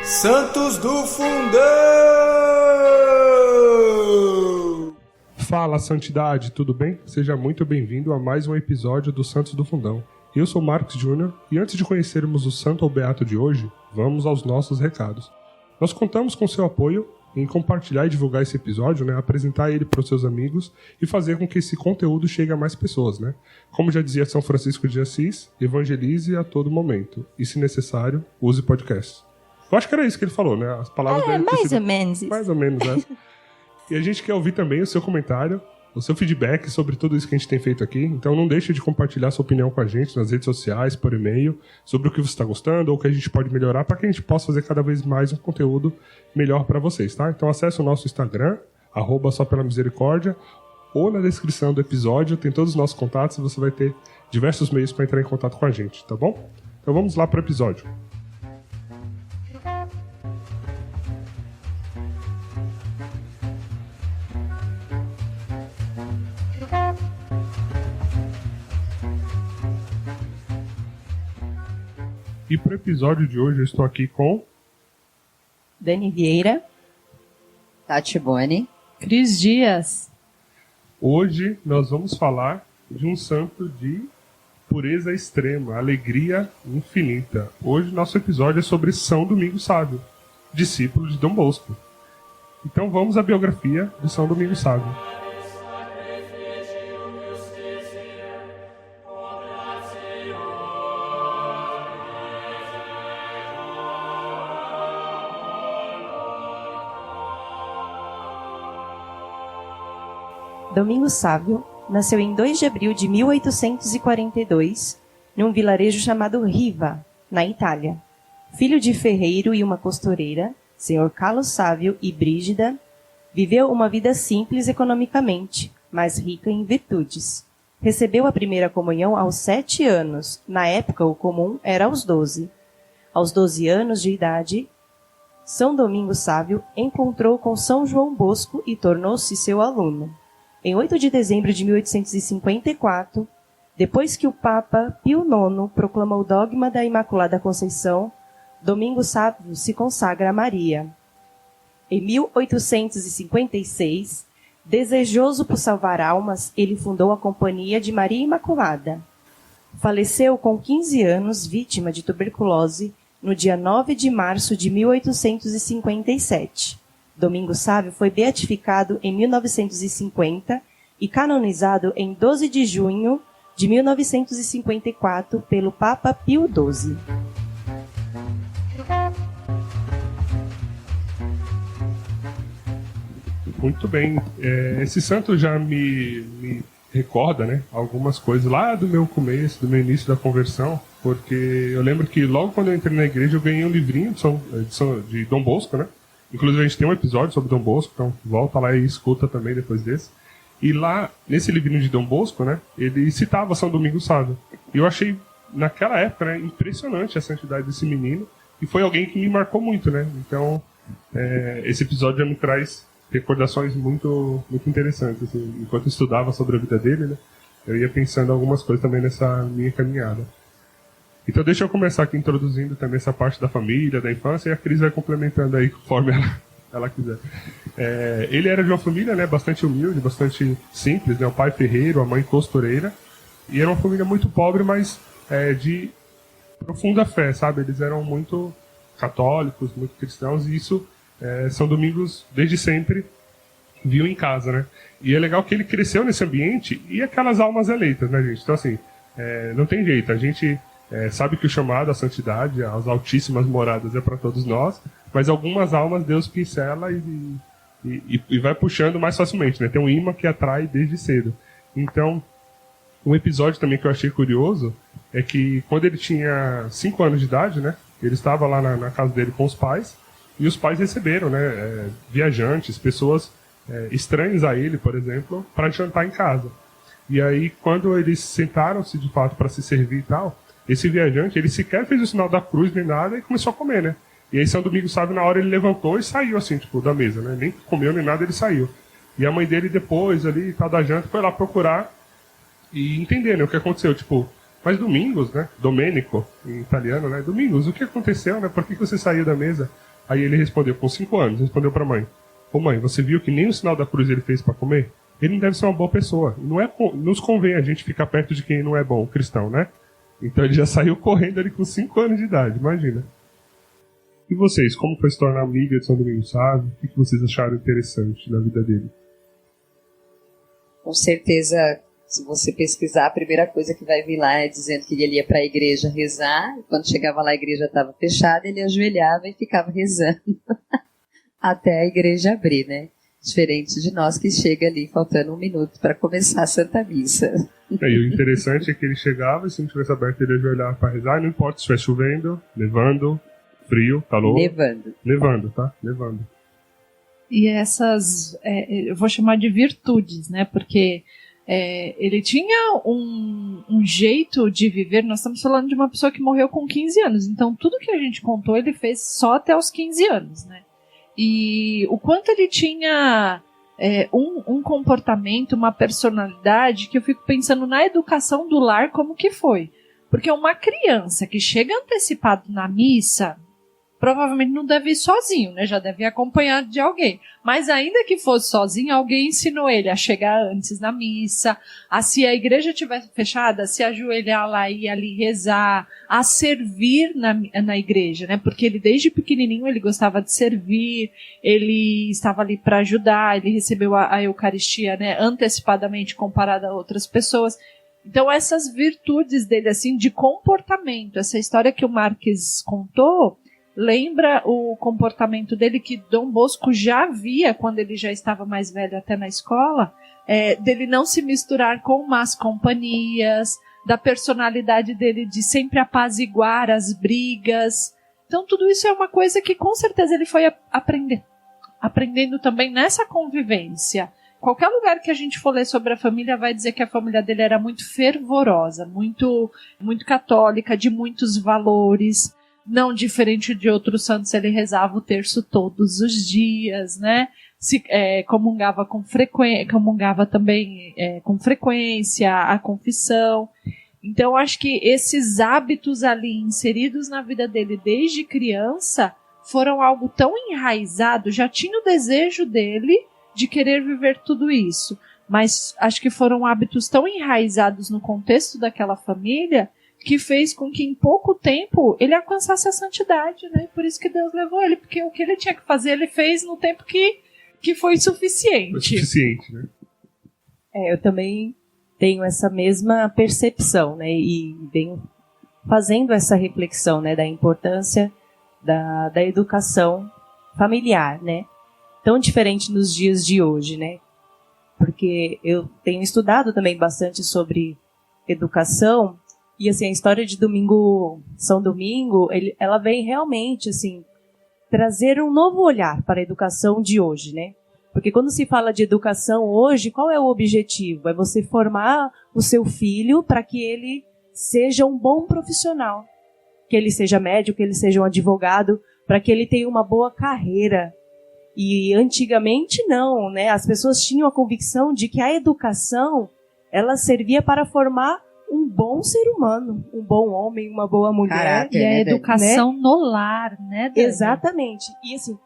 Santos do Fundão! Fala, Santidade, tudo bem? Seja muito bem-vindo a mais um episódio do Santos do Fundão. Eu sou Marcos Júnior e antes de conhecermos o Santo ou Beato de hoje, vamos aos nossos recados. Nós contamos com seu apoio em compartilhar e divulgar esse episódio, apresentar ele para os seus amigos e fazer com que esse conteúdo chegue a mais pessoas, Como já dizia São Francisco de Assis, evangelize a todo momento e, se necessário, use podcast. Eu acho que era isso que ele falou, As palavras dele mais ou menos isso. Mais ou menos, E a gente quer ouvir também o seu comentário, o seu feedback sobre tudo isso que a gente tem feito aqui. Então não deixe de compartilhar sua opinião com a gente nas redes sociais, por e-mail, sobre o que você está gostando ou o que a gente pode melhorar para que a gente possa fazer cada vez mais um conteúdo melhor para vocês, tá? Então acesse o nosso Instagram, @sopelamisericórdia, ou na descrição do episódio tem todos os nossos contatos e você vai ter diversos meios para entrar em contato com a gente, tá bom? Então vamos lá para o episódio. E para o episódio de hoje eu estou aqui com Dani Vieira, Tati Boni, Cris Dias. Hoje nós vamos falar de um santo de pureza extrema, alegria infinita. Hoje nosso episódio é sobre São Domingos Sávio, discípulo de Dom Bosco. Então vamos à biografia de São Domingos Sávio. Domingos Sávio nasceu em 2 de abril de 1842, num vilarejo chamado Riva, na Itália. Filho de ferreiro e uma costureira, Sr. Carlos Sávio e Brígida, viveu uma vida simples economicamente, mas rica em virtudes. Recebeu a primeira comunhão aos 7 anos, na época o comum era aos 12. Aos 12 anos de idade, São Domingos Sávio encontrou com São João Bosco e tornou-se seu aluno. Em 8 de dezembro de 1854, depois que o Papa Pio IX proclamou o dogma da Imaculada Conceição, Domingos Sávio se consagra a Maria. Em 1856, desejoso por salvar almas, ele fundou a Companhia de Maria Imaculada. Faleceu com 15 anos, vítima de tuberculose, no dia 9 de março de 1857. Domingos Sávio foi beatificado em 1950 e canonizado em 12 de junho de 1954 pelo Papa Pio XII. Muito bem. Esse santo já me recorda, algumas coisas lá do meu começo, do meu início da conversão, porque eu lembro que logo quando eu entrei na igreja eu ganhei um livrinho de Dom Bosco, Inclusive a gente tem um episódio sobre Dom Bosco, então volta lá e escuta também depois desse. E lá, nesse livrinho de Dom Bosco, ele citava São Domingos Sávio. E eu achei, naquela época, impressionante a santidade desse menino. E foi alguém que me marcou muito, Então, esse episódio já me traz recordações muito, muito interessantes. Assim, enquanto eu estudava sobre a vida dele, eu ia pensando algumas coisas também nessa minha caminhada. Então deixa eu começar aqui introduzindo também essa parte da família, da infância, e a Cris vai complementando aí conforme ela quiser. Ele era de uma família bastante humilde, bastante simples, o pai ferreiro, a mãe costureira, e era uma família muito pobre, mas de profunda fé, sabe? Eles eram muito católicos, muito cristãos, e isso São Domingos, desde sempre, viu em casa, E é legal que ele cresceu nesse ambiente e aquelas almas eleitas, gente? Então assim, não tem jeito, a gente... sabe que o chamado à santidade, às altíssimas moradas é para todos nós, mas algumas almas Deus pincela e vai puxando mais facilmente, Tem um imã que atrai desde cedo. Então, um episódio também que eu achei curioso é que quando ele tinha 5 anos de idade, ele estava lá na casa dele com os pais, e os pais receberam, viajantes, pessoas estranhas a ele, por exemplo, para jantar em casa. E aí, quando eles sentaram-se de fato para se servir e tal, esse viajante, ele sequer fez o sinal da cruz nem nada e começou a comer, E aí São Domingos Sávio, na hora, ele levantou e saiu, assim, da mesa, Nem comeu nem nada, ele saiu. E a mãe dele, depois, ali, tal da janta, foi lá procurar e entender, o que aconteceu. Mas Domingos, Domenico, em italiano, Domingos, o que aconteceu, Por que você saiu da mesa? Aí ele respondeu, com 5 anos, respondeu pra mãe: ô mãe, você viu que nem o sinal da cruz ele fez pra comer? Ele não deve ser uma boa pessoa. Não nos convém a gente ficar perto de quem não é bom, cristão, né? Então ele já saiu correndo ali com 5 anos de idade, imagina. E vocês, como foi se tornar amiga de São Domingos Sávio? O que vocês acharam interessante na vida dele? Com certeza, se você pesquisar, a primeira coisa que vai vir lá é dizendo que ele ia para a igreja rezar, e quando chegava lá a igreja estava fechada, ele ajoelhava e ficava rezando até a igreja abrir, né? Diferente de nós que chega ali faltando 1 minuto para começar a Santa Missa. E o interessante é que ele chegava e se não tivesse aberto ele ajoelhava para rezar, não importa se estiver chovendo, nevando, frio, calor. Nevando, tá? Nevando. E essas, eu vou chamar de virtudes, né? Porque ele tinha um jeito de viver. Nós estamos falando de uma pessoa que morreu com 15 anos. Então, tudo que a gente contou, ele fez só até os 15 anos, né? E o quanto ele tinha um comportamento, uma personalidade, que eu fico pensando na educação do lar, como que foi. Porque uma criança que chega antecipado na missa, provavelmente não deve ir sozinho, né? Já deve ir acompanhado de alguém. Mas ainda que fosse sozinho, alguém ensinou ele a chegar antes na missa, a, se a igreja estiver fechada, se ajoelhar lá e ali rezar, a servir na igreja, né? Porque ele desde pequenininho ele gostava de servir, ele estava ali para ajudar, ele recebeu a Eucaristia, né, antecipadamente comparado a outras pessoas. Então essas virtudes dele, assim, de comportamento, essa história que o Marques contou, lembra o comportamento dele que Dom Bosco já via quando ele já estava mais velho, até na escola, dele não se misturar com más companhias, da personalidade dele de sempre apaziguar as brigas. Então tudo isso é uma coisa que com certeza ele foi aprendendo também nessa convivência. Qualquer lugar que a gente for ler sobre a família vai dizer que a família dele era muito fervorosa, muito, muito católica, de muitos valores. Não diferente de outros santos, ele rezava o terço todos os dias, né? Comungava também com frequência a confissão. Então, acho que esses hábitos ali inseridos na vida dele desde criança foram algo tão enraizado, já tinha o desejo dele de querer viver tudo isso, mas acho que foram hábitos tão enraizados no contexto daquela família que fez com que em pouco tempo ele alcançasse a santidade, né? Por isso que Deus levou ele, porque o que ele tinha que fazer, ele fez no tempo que foi suficiente. Foi suficiente, né? Eu também tenho essa mesma percepção, né? E venho fazendo essa reflexão, né? Da importância da educação familiar, né? Tão diferente nos dias de hoje, né? Porque eu tenho estudado também bastante sobre educação. E assim, a história de São Domingo, ela vem realmente assim, trazer um novo olhar para a educação de hoje, né? Porque quando se fala de educação hoje, qual é o objetivo? É você formar o seu filho para que ele seja um bom profissional. Que ele seja médico, que ele seja um advogado, para que ele tenha uma boa carreira. E antigamente não, né? As pessoas tinham a convicção de que a educação, ela servia para formar um bom ser humano, um bom homem, uma boa mulher. Caráter, e a educação, né? No lar, né, Dani? Exatamente. E assim,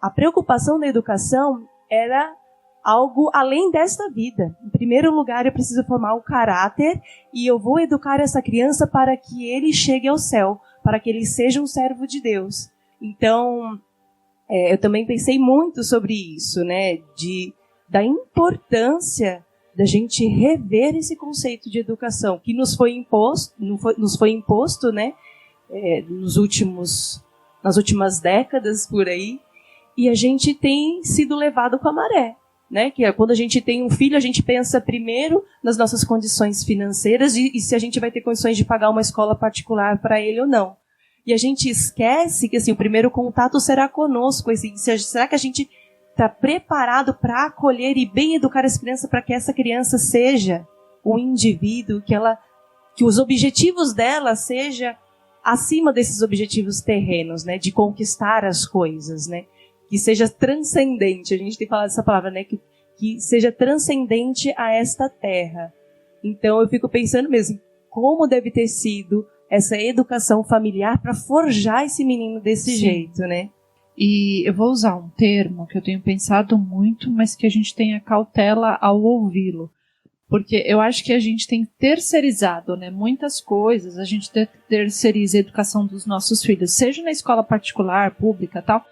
a preocupação da educação era algo além desta vida. Em primeiro lugar, eu preciso formar o caráter e eu vou educar essa criança para que ele chegue ao céu, para que ele seja um servo de Deus. Então, eu também pensei muito sobre isso, né, da importância da gente rever esse conceito de educação que nos foi imposto, né, nas últimas décadas por aí, e a gente tem sido levado com a maré, né? Que quando a gente tem um filho, a gente pensa primeiro nas nossas condições financeiras e se a gente vai ter condições de pagar uma escola particular para ele ou não. E a gente esquece que assim, o primeiro contato será conosco. Assim, será que a gente está preparado para acolher e bem educar as crianças para que essa criança seja um indivíduo, que os objetivos dela seja acima desses objetivos terrenos, né, de conquistar as coisas, né, que seja transcendente, a gente tem que falar essa palavra, né, que seja transcendente a esta terra. Então eu fico pensando mesmo, como deve ter sido essa educação familiar para forjar esse menino desse Sim. jeito, né? E eu vou usar um termo que eu tenho pensado muito, mas que a gente tenha cautela ao ouvi-lo. Porque eu acho que a gente tem terceirizado, né, muitas coisas, a gente terceiriza a educação dos nossos filhos, seja na escola particular, pública e tal.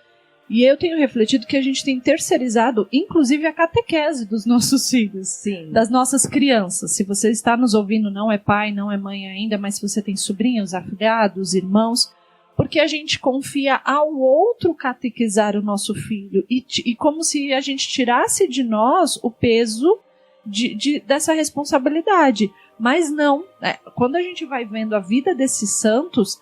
E eu tenho refletido que a gente tem terceirizado, inclusive, a catequese dos nossos filhos, Sim. das nossas crianças. Se você está nos ouvindo, não é pai, não é mãe ainda, mas se você tem sobrinhos, afilhados, irmãos, porque a gente confia ao outro catequizar o nosso filho. E como se a gente tirasse de nós o peso dessa responsabilidade. Mas não, quando a gente vai vendo a vida desses santos,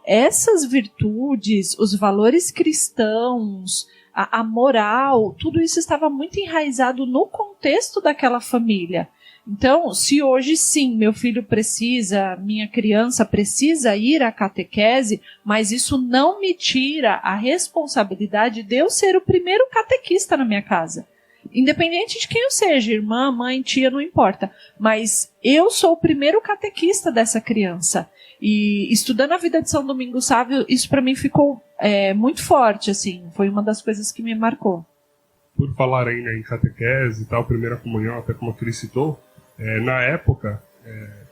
essas virtudes, os valores cristãos, a moral, tudo isso estava muito enraizado no contexto daquela família. Então, se hoje sim, meu filho precisa, minha criança precisa ir à catequese, mas isso não me tira a responsabilidade de eu ser o primeiro catequista na minha casa. Independente de quem eu seja, irmã, mãe, tia, não importa. Mas eu sou o primeiro catequista dessa criança. E estudando a vida de São Domingos Sávio, isso para mim ficou muito forte, assim. Foi uma das coisas que me marcou. Por falar aí, né, em catequese e tal, primeira comunhão, até como a Cris citou, na época,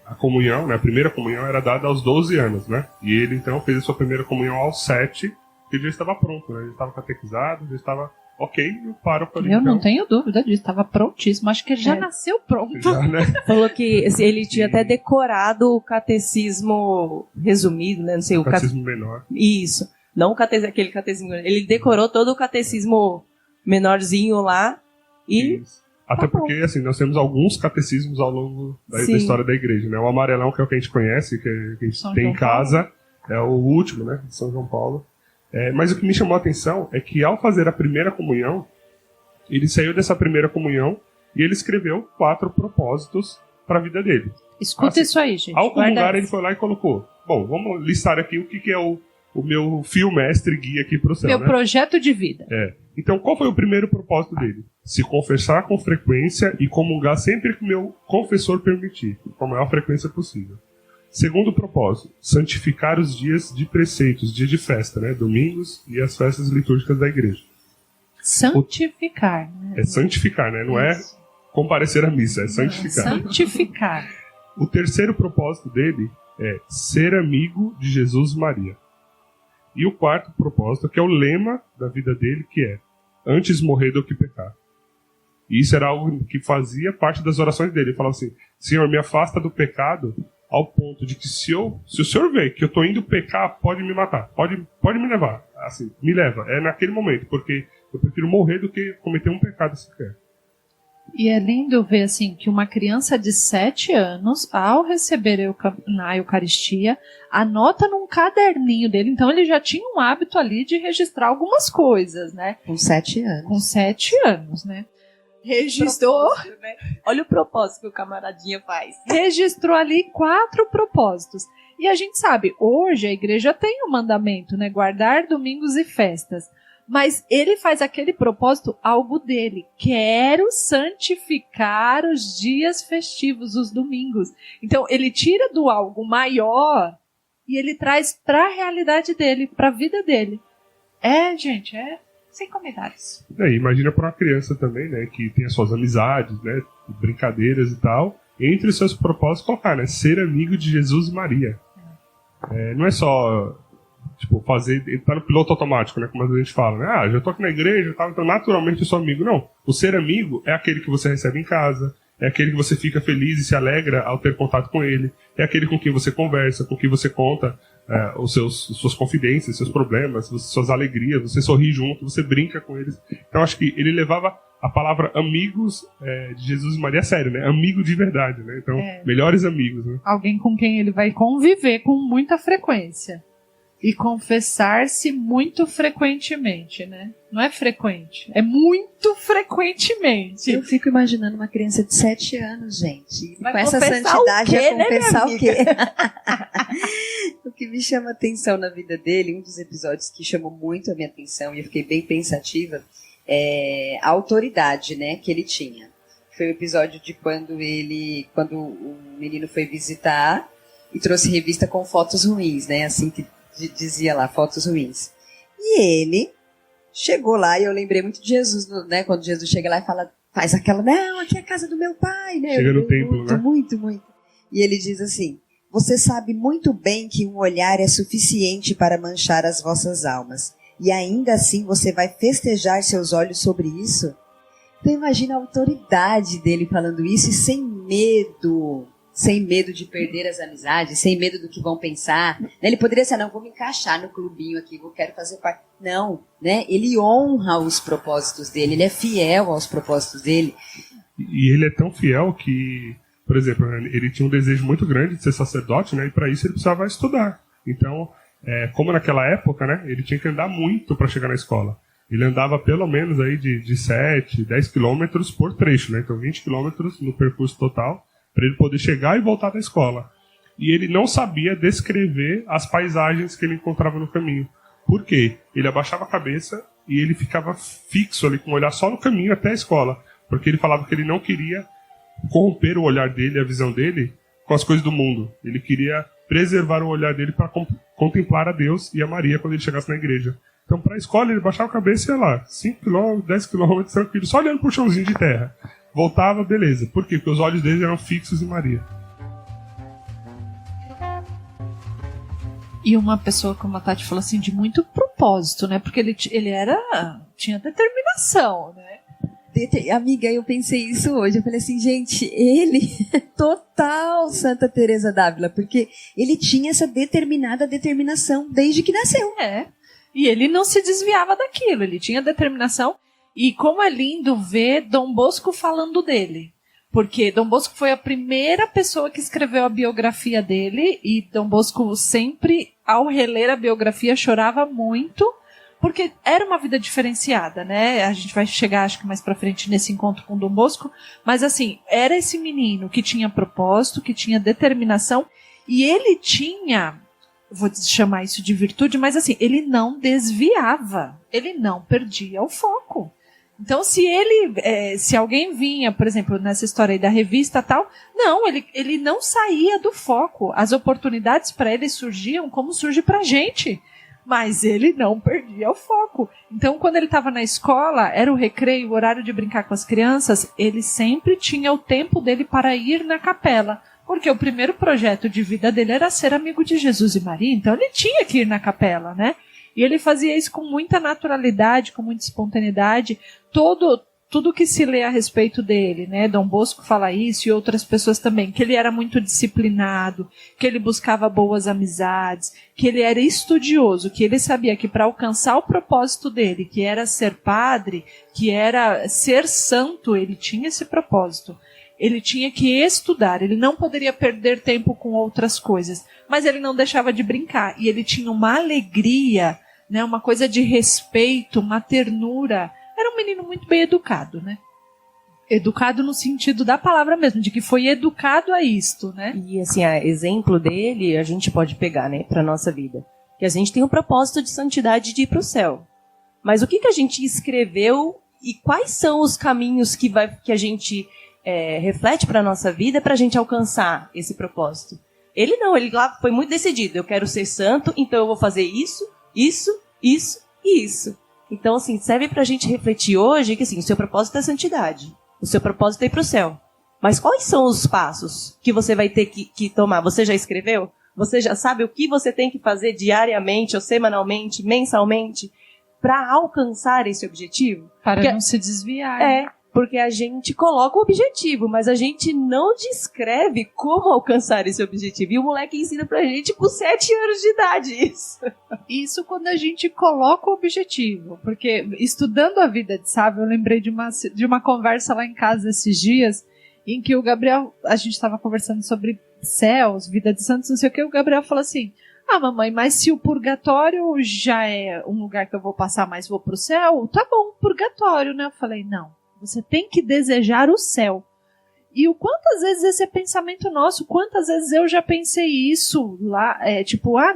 a comunhão, né, a primeira comunhão era dada aos 12 anos, né? E ele, então, fez a sua primeira comunhão aos 7, que ele já estava pronto, né? Ele estava catequizado, já estava ok, e o pároco ali. Eu não tenho dúvida disso, estava prontíssimo. Acho que ele já nasceu pronto. Já, né? Falou que ele tinha até decorado o catecismo resumido, né? Não sei, o Catecismo menor. Isso. Não aquele catecismo. Ele decorou todo o catecismo menorzinho lá e. Isso. Até porque, assim, nós temos alguns catecismos ao longo da história da igreja, né? O amarelão, que é o que a gente conhece, que a gente tem em casa, é o último, né? De São João Paulo. Mas o que me chamou a atenção é que, ao fazer a primeira comunhão, ele saiu dessa primeira comunhão e ele escreveu 4 propósitos para a vida dele. Escuta isso aí, gente. Ao comungar, ele foi lá e colocou: bom, vamos listar aqui o que é o meu fio mestre guia aqui para o céu. Meu né? projeto de vida. Então, qual foi o primeiro propósito dele? Se confessar com frequência e comungar sempre que o meu confessor permitir, com a maior frequência possível. Segundo propósito, santificar os dias de preceitos, dia de festa, né? Domingos e as festas litúrgicas da igreja. Santificar. Né? É santificar, né? Não é comparecer à missa, é santificar. Santificar. O terceiro propósito dele é ser amigo de Jesus e Maria. E o quarto propósito, que é o lema da vida dele, que é: antes morrer do que pecar. E isso era algo que fazia parte das orações dele. Ele falava assim: Senhor, me afasta do pecado, ao ponto de que se o Senhor vê que eu estou indo pecar, pode me matar, pode me levar, assim, me leva, naquele momento, porque eu prefiro morrer do que cometer um pecado sequer. E é lindo ver assim que uma criança de 7 anos, ao receber na Eucaristia, anota num caderninho dele. Então ele já tinha um hábito ali de registrar algumas coisas, né? Com 7 anos. Com 7 anos, né? Registrou. Né? Olha o propósito que o camaradinha faz. Registrou ali 4 propósitos. E a gente sabe, hoje a igreja tem um mandamento, né? Guardar domingos e festas. Mas ele faz aquele propósito algo dele. Quero santificar os dias festivos, os domingos. Então ele tira do algo maior e ele traz para a realidade dele, para a vida dele. Gente, sem comentários. Imagina para uma criança também, né, que tem as suas amizades, né, brincadeiras e tal. Entre os seus propósitos colocar, né, ser amigo de Jesus e Maria. Não é só entrar no piloto automático, né? Como a gente fala, né? Já tô aqui na igreja e tal, então naturalmente eu sou amigo. Não. O ser amigo é aquele que você recebe em casa, é aquele que você fica feliz e se alegra ao ter contato com ele, é aquele com quem você conversa, com quem você conta suas confidências, seus problemas, suas alegrias, você sorri junto, você brinca com eles. Então acho que ele levava a palavra amigos de Jesus e Maria a sério, né? Amigo de verdade, né? Então, melhores amigos, né? Alguém com quem ele vai conviver com muita frequência. E confessar-se muito frequentemente, né? Não é frequente, é muito frequentemente. Eu fico imaginando uma criança de 7 anos, gente. Vai com essa santidade vai confessar o quê? O que me chama a atenção na vida dele, um dos episódios que chamou muito a minha atenção e eu fiquei bem pensativa, é a autoridade, né, que ele tinha. Foi o episódio de quando o menino foi visitar e trouxe revista com fotos ruins, né? Assim que dizia lá, fotos ruins. E ele Chegou lá e eu lembrei muito de Jesus, né? Quando Jesus chega lá e fala, faz aquela, não, aqui é a casa do meu pai, né? Chega no templo, muito, né? Muito. E ele diz assim, você sabe muito bem que um olhar é suficiente para manchar as vossas almas. E ainda assim você vai festejar seus olhos sobre isso? Então imagina a autoridade dele falando isso e sem medo de perder as amizades, sem medo do que vão pensar. Ele poderia ser, não, vou me encaixar no clubinho aqui, quero fazer parte. Não, né? Ele honra os propósitos dele, ele é fiel aos propósitos dele. E ele é tão fiel que, por exemplo, ele tinha um desejo muito grande de ser sacerdote, né? E para isso ele precisava estudar. Então, como naquela época, né? Ele tinha que andar muito para chegar na escola. Ele andava pelo menos aí de 7, 10 quilômetros por trecho, né? Então 20 quilômetros no percurso total, para ele poder chegar e voltar da escola. E ele não sabia descrever as paisagens que ele encontrava no caminho. Por quê? Ele abaixava a cabeça e ele ficava fixo ali, com o olhar só no caminho até a escola. Porque ele falava que ele não queria corromper o olhar dele, a visão dele, com as coisas do mundo. Ele queria preservar o olhar dele para contemplar a Deus e a Maria quando ele chegasse na igreja. Então, para a escola, ele baixava a cabeça e ia lá, 5 km, 10 km, tranquilo, só olhando para o chãozinho de terra. Voltava, beleza. Por quê? Porque os olhos dele eram fixos em Maria. E uma pessoa, como a Tati falou assim, de muito propósito, né? Porque ele tinha determinação, né? Amiga, eu pensei isso hoje. Eu falei assim, gente, ele é total Santa Teresa d'Ávila, porque ele tinha essa determinação desde que nasceu. E ele não se desviava daquilo, ele tinha determinação. E como é lindo ver Dom Bosco falando dele. Porque Dom Bosco foi a primeira pessoa que escreveu a biografia dele, e Dom Bosco sempre, ao reler a biografia, chorava muito, porque era uma vida diferenciada, né? A gente vai chegar, acho que mais pra frente, nesse encontro com Dom Bosco, mas assim, era esse menino que tinha propósito, que tinha determinação, e ele tinha, vou chamar isso de virtude, mas assim, ele não desviava, ele não perdia o foco. Então, se alguém vinha, por exemplo, nessa história aí da revista e tal, não, ele não saía do foco. As oportunidades para ele surgiam como surge pra gente. Mas ele não perdia o foco. Então, quando ele estava na escola, era o recreio, o horário de brincar com as crianças, ele sempre tinha o tempo dele para ir na capela. Porque o primeiro projeto de vida dele era ser amigo de Jesus e Maria, então ele tinha que ir na capela, né? E ele fazia isso com muita naturalidade, com muita espontaneidade. Tudo que se lê a respeito dele, né? Dom Bosco fala isso e outras pessoas também, que ele era muito disciplinado, que ele buscava boas amizades, que ele era estudioso, que ele sabia que para alcançar o propósito dele, que era ser padre, que era ser santo, ele tinha esse propósito. Ele tinha que estudar, ele não poderia perder tempo com outras coisas, mas ele não deixava de brincar, e ele tinha uma alegria, né, uma coisa de respeito, uma ternura. Era um menino muito bem educado, né? Educado no sentido da palavra mesmo, de que foi educado a isto, né? E assim, exemplo dele a gente pode pegar, né, para nossa vida. Que a gente tem um propósito de santidade de ir para o céu. Mas o que a gente escreveu e quais são os caminhos que a gente reflete para a nossa vida para a gente alcançar esse propósito? Ele lá foi muito decidido. Eu quero ser santo, então eu vou fazer isso, isso, isso e isso. Então, assim, serve para a gente refletir hoje que, assim, o seu propósito é santidade. O seu propósito é ir para o céu. Mas quais são os passos que você vai ter que tomar? Você já escreveu? Você já sabe o que você tem que fazer diariamente, ou semanalmente, mensalmente, para alcançar esse objetivo? Para não se desviar. Porque a gente coloca o objetivo, mas a gente não descreve como alcançar esse objetivo. E o moleque ensina pra gente com 7 anos de idade isso. Isso quando a gente coloca o objetivo. Porque estudando a vida de Sávio, eu lembrei de uma conversa lá em casa esses dias, em que o Gabriel, a gente estava conversando sobre céus, vida de santos, não sei o que, o Gabriel falou assim, mamãe, mas se o purgatório já é um lugar que eu vou passar, mas vou pro céu, tá bom, purgatório, né? Eu falei, não. Você tem que desejar o céu. E o quantas vezes esse é pensamento nosso, quantas vezes eu já pensei isso lá,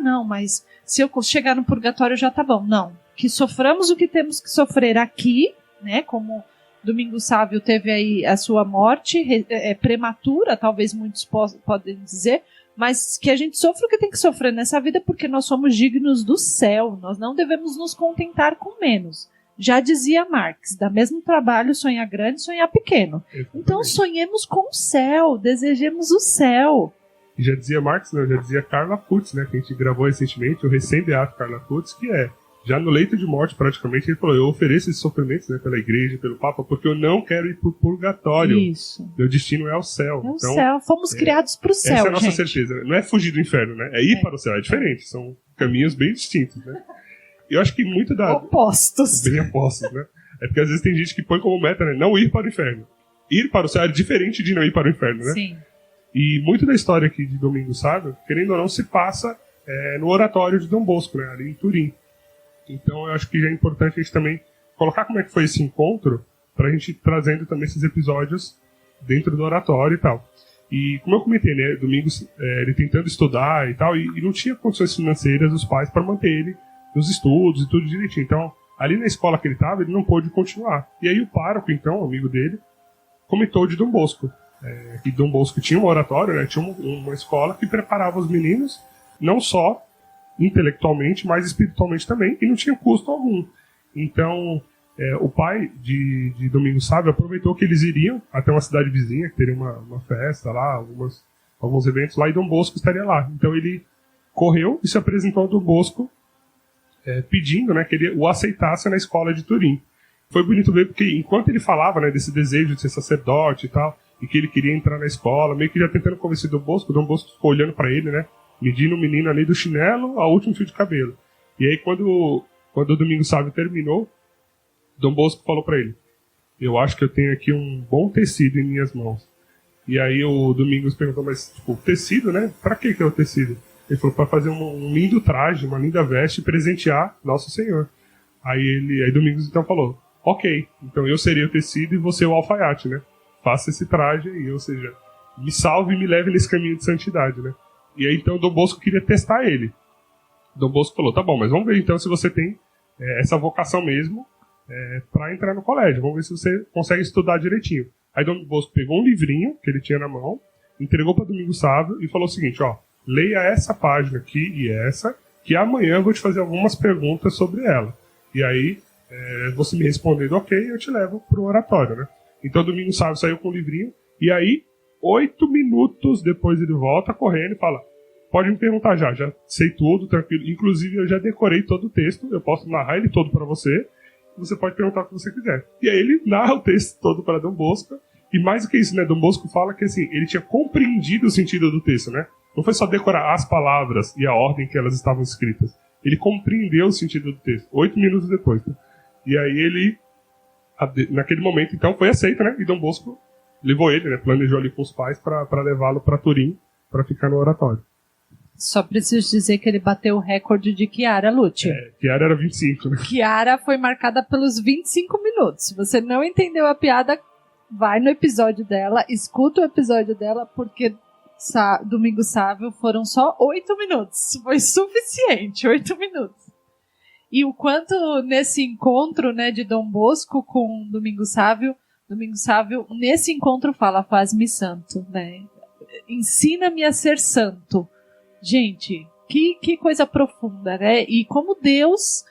não, mas se eu chegar no purgatório já tá bom. Não, que soframos o que temos que sofrer aqui, né, como Domingos Sávio teve aí a sua morte, prematura, talvez muitos podem dizer, mas que a gente sofra o que tem que sofrer nessa vida porque nós somos dignos do céu, nós não devemos nos contentar com menos. Já dizia Marx, dá mesmo trabalho sonhar grande, sonhar pequeno. Exatamente. Então sonhemos com o céu, desejemos o céu. E já dizia Marx, não, já dizia Carla Putz, né, que a gente gravou recentemente, o recém-beato Carla Putz, que já no leito de morte, praticamente, ele falou, eu ofereço esses sofrimentos, né, pela igreja, pelo Papa, porque eu não quero ir pro purgatório. Isso. Meu destino é o céu. É o Então, céu. Fomos criados pro céu, essa é a nossa gente. certeza. Não é fugir do inferno, né? É ir para o céu. É diferente. São caminhos bem distintos, né? Eu acho que muito Opostos. bem opostos, né? É porque às vezes tem gente que põe como meta, né? Não ir para o inferno. Ir para o céu é diferente de não ir para o inferno, né? Sim. E muito da história aqui de Domingo Sábio, querendo ou não, se passa no oratório de Dom Bosco, né? Ali em Turim. Então eu acho que é importante a gente também colocar como é que foi esse encontro, para a gente ir trazendo também esses episódios dentro do oratório e tal. E como eu comentei, né, Domingos, ele tentando estudar e tal, e não tinha condições financeiras dos pais para manter ele nos estudos e tudo direitinho. Então, ali na escola que ele estava, ele não pôde continuar. E aí o pároco, então, amigo dele, comentou de Dom Bosco. Que Dom Bosco tinha um oratório, né, tinha uma escola que preparava os meninos, não só intelectualmente, mas espiritualmente também, e não tinha custo algum. Então, o pai de Domingos Sábio aproveitou que eles iriam até uma cidade vizinha, que teria uma festa lá, alguns eventos lá, e Dom Bosco estaria lá. Então ele correu e se apresentou ao Dom Bosco, pedindo, né, que ele o aceitasse na escola de Turim. Foi bonito ver, porque enquanto ele falava, né, desse desejo de ser sacerdote e tal, e que ele queria entrar na escola, meio que já tentando convencer Dom Bosco ficou olhando para ele, né, medindo o menino ali do chinelo ao último fio de cabelo. E aí quando o Domingos Sábio terminou, Dom Bosco falou para ele, eu acho que eu tenho aqui um bom tecido em minhas mãos. E aí o Domingos perguntou, mas tipo, tecido, né? Pra que é o tecido? Ele falou, para fazer um lindo traje, uma linda veste e presentear Nosso Senhor. Aí Domingos então falou, ok, então eu serei o tecido e você o alfaiate, né? Faça esse traje aí, ou seja, me salve e me leve nesse caminho de santidade, né? E aí então Dom Bosco queria testar ele. Dom Bosco falou, tá bom, mas vamos ver então se você tem essa vocação mesmo para entrar no colégio. Vamos ver se você consegue estudar direitinho. Aí Dom Bosco pegou um livrinho que ele tinha na mão, entregou para Domingos Sábio e falou o seguinte, ó, leia essa página aqui e essa, que amanhã eu vou te fazer algumas perguntas sobre ela. E aí, você me respondendo ok, eu te levo pro oratório, né? Então Domingos Sábio saiu com o livrinho, e aí, 8 minutos depois ele volta correndo e fala, pode me perguntar já sei tudo, tranquilo. Inclusive eu já decorei todo o texto, eu posso narrar ele todo para você, você pode perguntar o que você quiser. E aí ele narra o texto todo para Dom Bosco, e mais do que isso, né, Dom Bosco fala que assim, ele tinha compreendido o sentido do texto, né? Não foi só decorar as palavras e a ordem que elas estavam escritas. Ele compreendeu o sentido do texto, 8 minutos depois. Né? E aí ele, naquele momento, então, foi aceito, né? E Dom Bosco levou ele, né? Planejou ali com os pais para levá-lo para Turim, para ficar no oratório. Só preciso dizer que ele bateu o recorde de Chiara Lucci. Chiara era 25, né? Chiara foi marcada pelos 25 minutos. Se você não entendeu a piada, vai no episódio dela, escuta o episódio dela, porque Domingo Sábio foram só 8 minutos. Foi suficiente, 8 minutos. E o quanto nesse encontro, né, de Dom Bosco com Domingo Sábio, nesse encontro fala, faz-me santo, né? Ensina-me a ser santo. Gente, que coisa profunda, né? E como Deus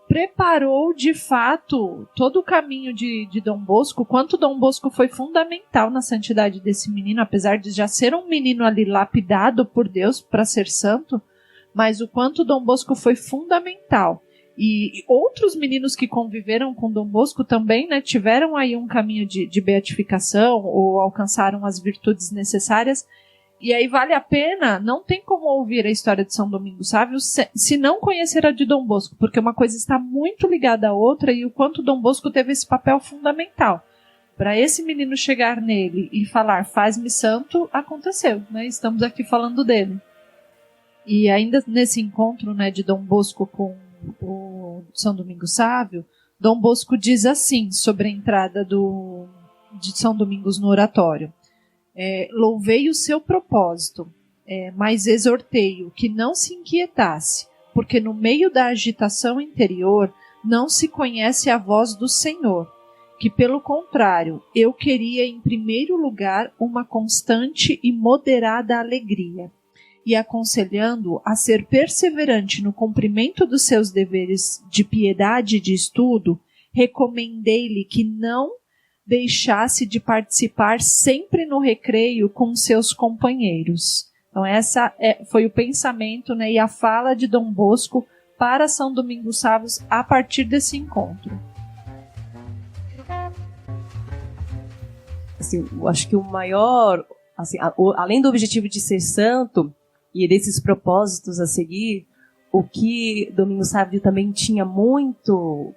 preparou, de fato, todo o caminho de Dom Bosco, quanto Dom Bosco foi fundamental na santidade desse menino, apesar de já ser um menino ali lapidado por Deus para ser santo, mas o quanto Dom Bosco foi fundamental. E outros meninos que conviveram com Dom Bosco também, né, tiveram aí um caminho de beatificação ou alcançaram as virtudes necessárias. E aí vale a pena, não tem como ouvir a história de São Domingos Sábio se não conhecer a de Dom Bosco, porque uma coisa está muito ligada à outra e o quanto Dom Bosco teve esse papel fundamental. Para esse menino chegar nele e falar, faz-me santo, aconteceu, né? Estamos aqui falando dele. E ainda nesse encontro, né, de Dom Bosco com o São Domingos Sábio, Dom Bosco diz assim sobre a entrada de São Domingos no oratório. Louvei o seu propósito, mas exortei-o que não se inquietasse, porque no meio da agitação interior não se conhece a voz do Senhor, que pelo contrário, eu queria em primeiro lugar uma constante e moderada alegria, e aconselhando-o a ser perseverante no cumprimento dos seus deveres de piedade e de estudo, recomendei-lhe que não deixasse de participar sempre no recreio com seus companheiros. Então essa foi o pensamento, né, e a fala de Dom Bosco para São Domingos Savos a partir desse encontro. Assim, eu acho que o maior, assim, além do objetivo de ser santo e desses propósitos a seguir, o que Domingos Sávio também tinha muito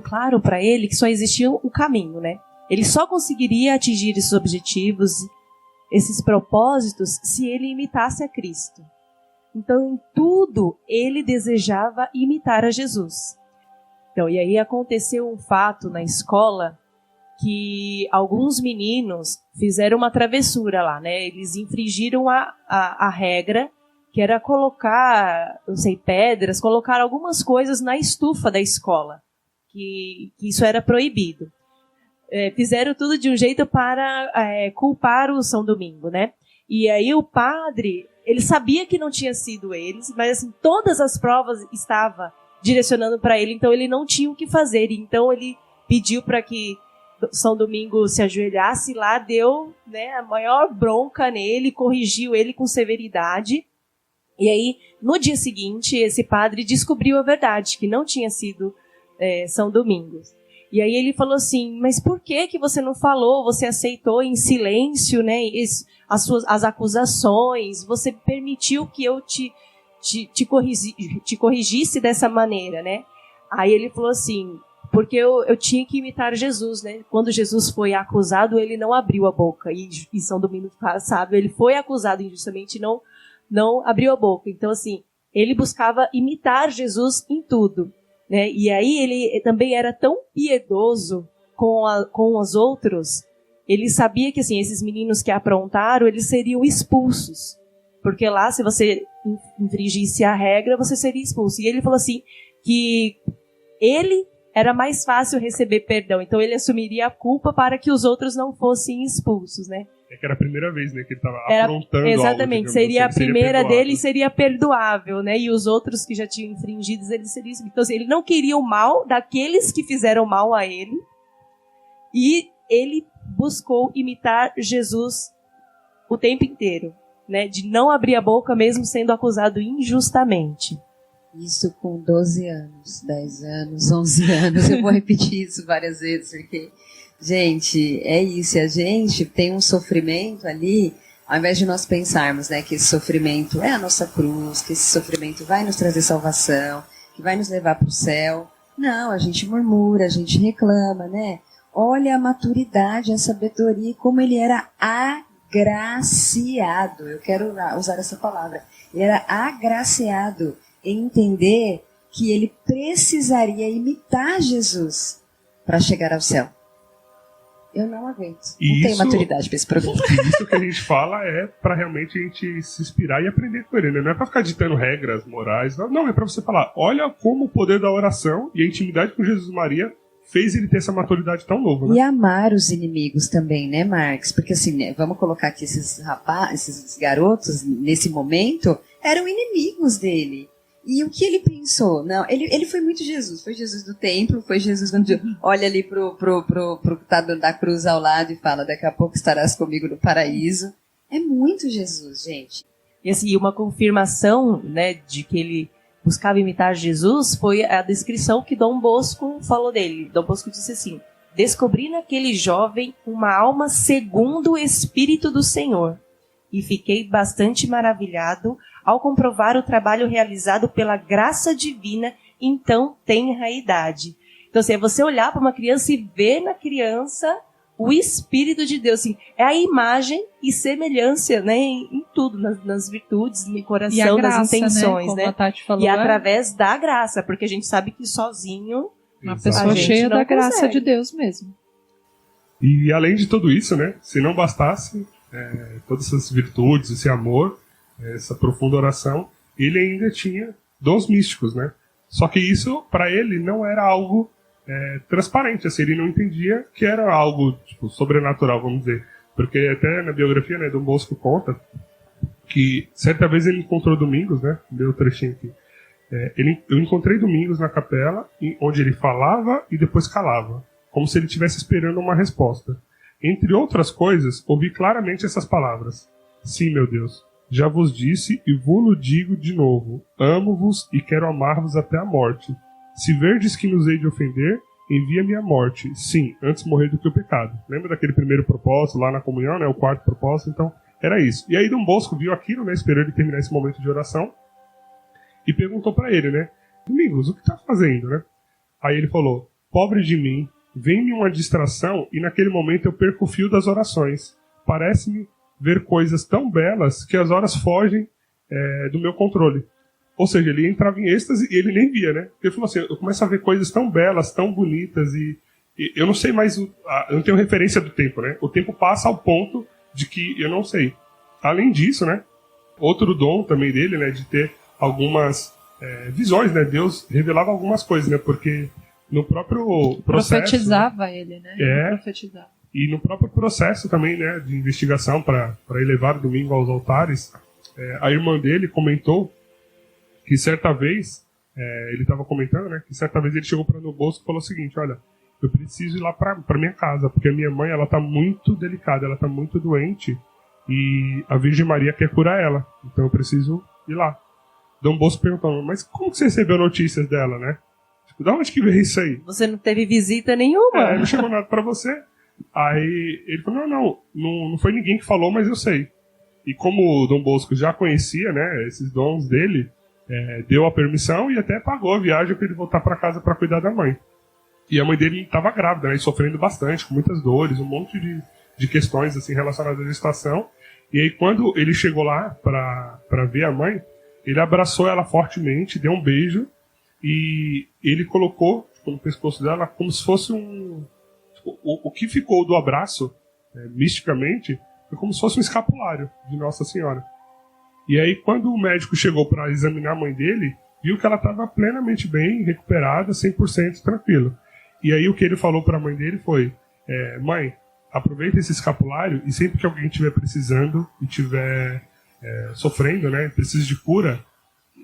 claro para ele, que só existia o caminho, né? Ele só conseguiria atingir esses objetivos, esses propósitos, se ele imitasse a Cristo. Então, em tudo, ele desejava imitar a Jesus. Então, e aí aconteceu um fato na escola que alguns meninos fizeram uma travessura lá, né? Eles infringiram a regra, que era colocar, não sei, pedras, colocar algumas coisas na estufa da escola, que isso era proibido. Fizeram tudo de um jeito para culpar o São Domingo, né? E aí o padre, ele sabia que não tinha sido eles, mas assim, todas as provas estavam direcionando para ele, então ele não tinha o que fazer. Então ele pediu para que São Domingo se ajoelhasse lá, deu, né, a maior bronca nele, corrigiu ele com severidade. E aí, no dia seguinte, esse padre descobriu a verdade, que não tinha sido São Domingos. E aí ele falou assim, mas por que você não falou? Você aceitou em silêncio, né, as acusações, você permitiu que eu te corrigisse dessa maneira, né? Aí ele falou assim, porque eu tinha que imitar Jesus, né? Quando Jesus foi acusado, ele não abriu a boca. E São Domingos sabe, ele foi acusado injustamente e não abriu a boca. Então, assim, ele buscava imitar Jesus em tudo, né? E aí ele também era tão piedoso com os outros, ele sabia que, assim, esses meninos que aprontaram, eles seriam expulsos. Porque lá, se você infringisse a regra, você seria expulso. E ele falou assim, que ele era mais fácil receber perdão. Então ele assumiria a culpa para que os outros não fossem expulsos, né? Que era a primeira vez, né, que ele estava aprontando exatamente, algo, seria assim, a primeira dele, seria perdoável, né? E os outros que já tinham infringido, eles seriam... Então, assim, ele não queria o mal daqueles que fizeram mal a ele. E ele buscou imitar Jesus o tempo inteiro, né? De não abrir a boca mesmo sendo acusado injustamente. Isso com 12 anos, 10 anos, 11 anos. Eu vou repetir isso várias vezes, porque, gente, é isso. A gente tem um sofrimento ali, ao invés de nós pensarmos, né, que esse sofrimento é a nossa cruz, que esse sofrimento vai nos trazer salvação, que vai nos levar para o céu. Não, a gente murmura, a gente reclama, né? Olha a maturidade, a sabedoria, como ele era agraciado. Eu quero usar essa palavra. Ele era agraciado em entender que ele precisaria imitar Jesus para chegar ao céu. Eu não aguento. Não tenho maturidade para esse problema. Isso que a gente fala é para realmente a gente se inspirar e aprender com ele, né? Não é para ficar ditando regras morais, não, é para você falar, olha como o poder da oração e a intimidade com Jesus e Maria fez ele ter essa maturidade tão nova, né? E amar os inimigos também, né, Marx? Porque assim, né, vamos colocar aqui esses garotos, nesse momento, eram inimigos dele. E o que ele pensou? Não, ele foi muito Jesus. Foi Jesus do templo, foi Jesus quando olha ali pro que da cruz ao lado e fala, daqui a pouco estarás comigo no paraíso. É muito Jesus, gente. E assim, uma confirmação, né, de que ele buscava imitar Jesus foi a descrição que Dom Bosco falou dele. Dom Bosco disse assim, descobri naquele jovem uma alma segundo o Espírito do Senhor e fiquei bastante maravilhado ao comprovar o trabalho realizado pela graça divina em tão tenra idade. Então, assim, é você olhar para uma criança e ver na criança o Espírito de Deus. Assim, é a imagem e semelhança, né, em tudo, nas virtudes, no coração, graça, nas intenções. né? Né? A Tati falou, e através da graça, porque a gente sabe que sozinho uma pessoa cheia da graça de Deus mesmo. E além de tudo isso, né, se não bastasse todas essas virtudes, esse amor, essa profunda oração, ele ainda tinha dons místicos, né? Só que isso, para ele, não era algo transparente, assim, ele não entendia que era algo tipo, sobrenatural, vamos dizer. Porque até na biografia, né, Dom Bosco conta que certa vez ele encontrou Domingos, né? Deu o trechinho aqui. Eu encontrei Domingos na capela, onde ele falava e depois calava, como se ele estivesse esperando uma resposta. Entre outras coisas, ouvi claramente essas palavras: sim, meu Deus, já vos disse e vos digo de novo, amo-vos e quero amar-vos até a morte. Se verdes que nos hei de ofender, envia-me a morte, sim, antes morrer do que o pecado. Lembra daquele primeiro propósito lá na comunhão, né? O quarto propósito, então era isso. E aí Dom Bosco viu aquilo, né? Esperou ele terminar esse momento de oração e perguntou para ele, né? Domingos, o que tá fazendo, né? Aí ele falou: pobre de mim, vem-me uma distração e naquele momento eu perco o fio das orações. Parece-me ver coisas tão belas que as horas fogem do meu controle. Ou seja, ele entrava em êxtase e ele nem via, né? Ele falou assim: eu começo a ver coisas tão belas, tão bonitas e eu não sei mais, eu não tenho referência do tempo, né? O tempo passa ao ponto de que eu não sei. Além disso, né? Outro dom também dele, né? De ter algumas visões, né? Deus revelava algumas coisas, né? Porque no próprio processo... Profetizava ele, né? Ele profetizava. E no próprio processo também, né? De investigação para elevar o Domingo aos altares, a irmã dele comentou que certa vez, ele estava comentando, né? Que certa vez ele chegou para Dom Bosco e falou o seguinte: olha, eu preciso ir lá para minha casa, porque a minha mãe, ela tá muito delicada, ela tá muito doente e a Virgem Maria quer curar ela, então eu preciso ir lá. Dom Bosco perguntou: mas como que você recebeu notícias dela, né? Tipo, da onde que veio isso aí? Você não teve visita nenhuma? Não chegou nada para você. Aí ele falou: não foi ninguém que falou, mas eu sei. E como o Dom Bosco já conhecia, né, esses dons dele, deu a permissão e até pagou a viagem para ele voltar para casa para cuidar da mãe. E a mãe dele estava grávida, né, e sofrendo bastante, com muitas dores, um monte de questões assim, relacionadas à gestação. E aí quando ele chegou lá para ver a mãe, ele abraçou ela fortemente, deu um beijo e ele colocou no pescoço dela como se fosse o que ficou do abraço, misticamente, foi como se fosse um escapulário de Nossa Senhora. E aí, quando o médico chegou para examinar a mãe dele, viu que ela estava plenamente bem, recuperada, 100% tranquila. E aí, o que ele falou para a mãe dele foi: mãe, aproveita esse escapulário e sempre que alguém estiver precisando e estiver sofrendo, né, precisa de cura,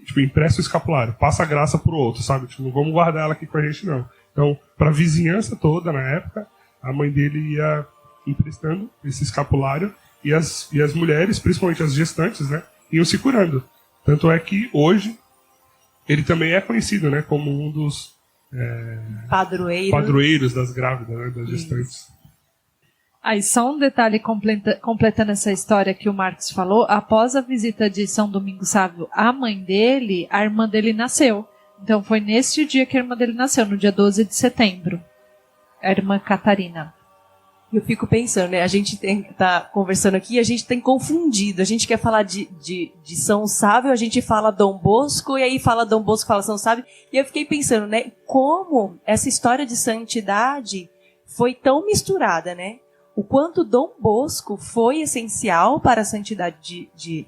tipo, empresta o escapulário, passa a graça pro outro, sabe? Tipo, não vamos guardar ela aqui com a gente, não. Então, para a vizinhança toda, na época, a mãe dele ia emprestando esse escapulário e as mulheres, principalmente as gestantes, né, iam se curando. Tanto é que hoje ele também é conhecido, né, como um dos padroeiros das grávidas, né, das gestantes. Aí só um detalhe completando essa história que o Marcos falou: após a visita de São Domingos Sávio à mãe dele, a irmã dele nasceu. Então foi nesse dia que a irmã dele nasceu, no dia 12 de setembro. A irmã Catarina. Eu fico pensando, né? A gente tá conversando aqui e a gente tem confundido. A gente quer falar de São Sávio, a gente fala Dom Bosco, e aí fala Dom Bosco, fala São Sávio. E eu fiquei pensando, né? Como essa história de santidade foi tão misturada, né? O quanto Dom Bosco foi essencial para a santidade de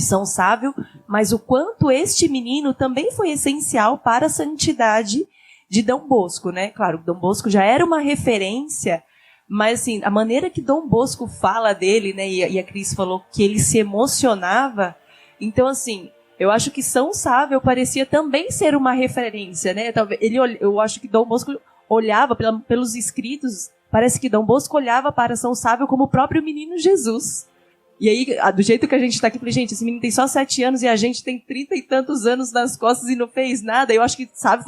São Sávio, mas o quanto este menino também foi essencial para a santidade de Dom Bosco, né? Claro, Dom Bosco já era uma referência, mas assim, a maneira que Dom Bosco fala dele, né? E a Cris falou que ele se emocionava. Então, assim, eu acho que São Sávio parecia também ser uma referência, né? Eu acho que Dom Bosco olhava pelos escritos. Parece que Dom Bosco olhava para São Sávio como o próprio menino Jesus. E aí, do jeito que a gente está aqui, falei: gente, esse menino tem só 7 anos e a gente tem 30 e tantos anos nas costas e não fez nada. Eu acho que, sabe,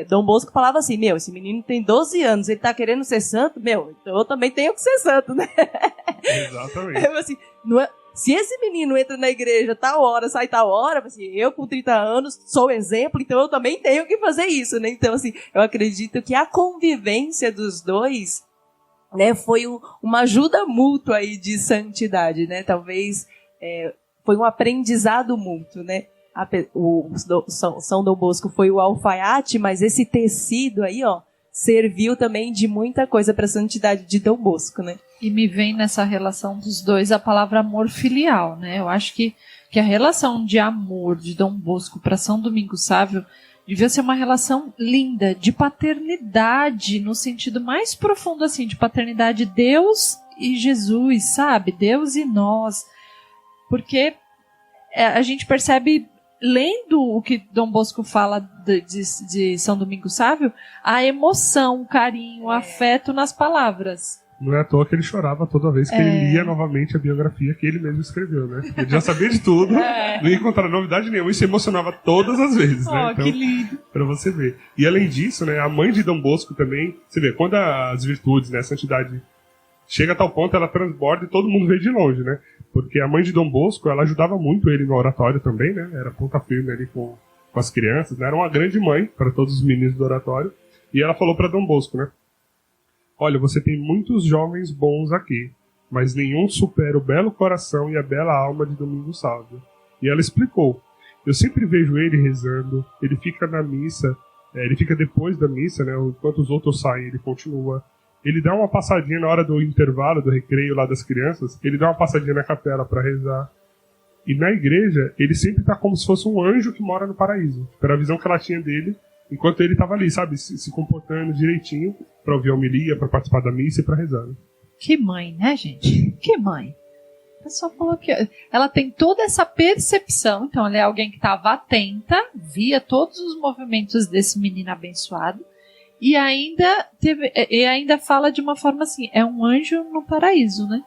Dom Bosco falava assim: meu, esse menino tem 12 anos, ele está querendo ser santo, meu, então eu também tenho que ser santo, né? Exatamente. Assim, não é, se esse menino entra na igreja tal hora, sai tal hora, assim, eu com 30 anos sou exemplo, então eu também tenho que fazer isso, né? Então, assim, eu acredito que a convivência dos dois, né, foi uma ajuda mútua aí de santidade, né? Talvez foi um aprendizado mútuo, né? São Dom Bosco foi o alfaiate, mas esse tecido aí, ó, serviu também de muita coisa para a santidade de Dom Bosco, né? E me vem nessa relação dos dois a palavra amor filial, né? Eu acho que a relação de amor de Dom Bosco para São Domingos Sávio devia ser uma relação linda, de paternidade, no sentido mais profundo, assim, de paternidade Deus e Jesus, sabe? Deus e nós. Porque a gente percebe lendo o que Dom Bosco fala de São Domingos Sávio, a emoção, o carinho, o afeto nas palavras. Não é à toa que ele chorava toda vez que ele lia novamente a biografia que ele mesmo escreveu, né? Ele já sabia de tudo, não ia encontrar novidade nenhuma, e se emocionava todas as vezes, né? Então, que lindo! Pra você ver. E além disso, né, a mãe de Dom Bosco também, você vê, quando as virtudes, né, a santidade chega a tal ponto, ela transborda e todo mundo vê de longe, né? Porque a mãe de Dom Bosco, ela ajudava muito ele no oratório também, né? Era ponta firme ali com as crianças, né? Era uma grande mãe para todos os meninos do oratório. E ela falou para Dom Bosco, né? Olha, você tem muitos jovens bons aqui, mas nenhum supera o belo coração e a bela alma de Domingos Sávio. E ela explicou. Eu sempre vejo ele rezando, ele fica na missa, ele fica depois da missa, né? Enquanto os outros saem, ele continua. Ele dá uma passadinha na hora do intervalo, do recreio lá das crianças, ele dá uma passadinha na capela para rezar. E na igreja, ele sempre tá como se fosse um anjo que mora no paraíso. Era a visão que ela tinha dele, enquanto ele estava ali, sabe, se comportando direitinho para ouvir a homilia, para participar da missa e para rezar. Né? Que mãe, né, gente? Que mãe. Eu só falou que ela tem toda essa percepção, então ela é alguém que estava atenta, via todos os movimentos desse menino abençoado, e ainda fala de uma forma assim, é um anjo no paraíso, né?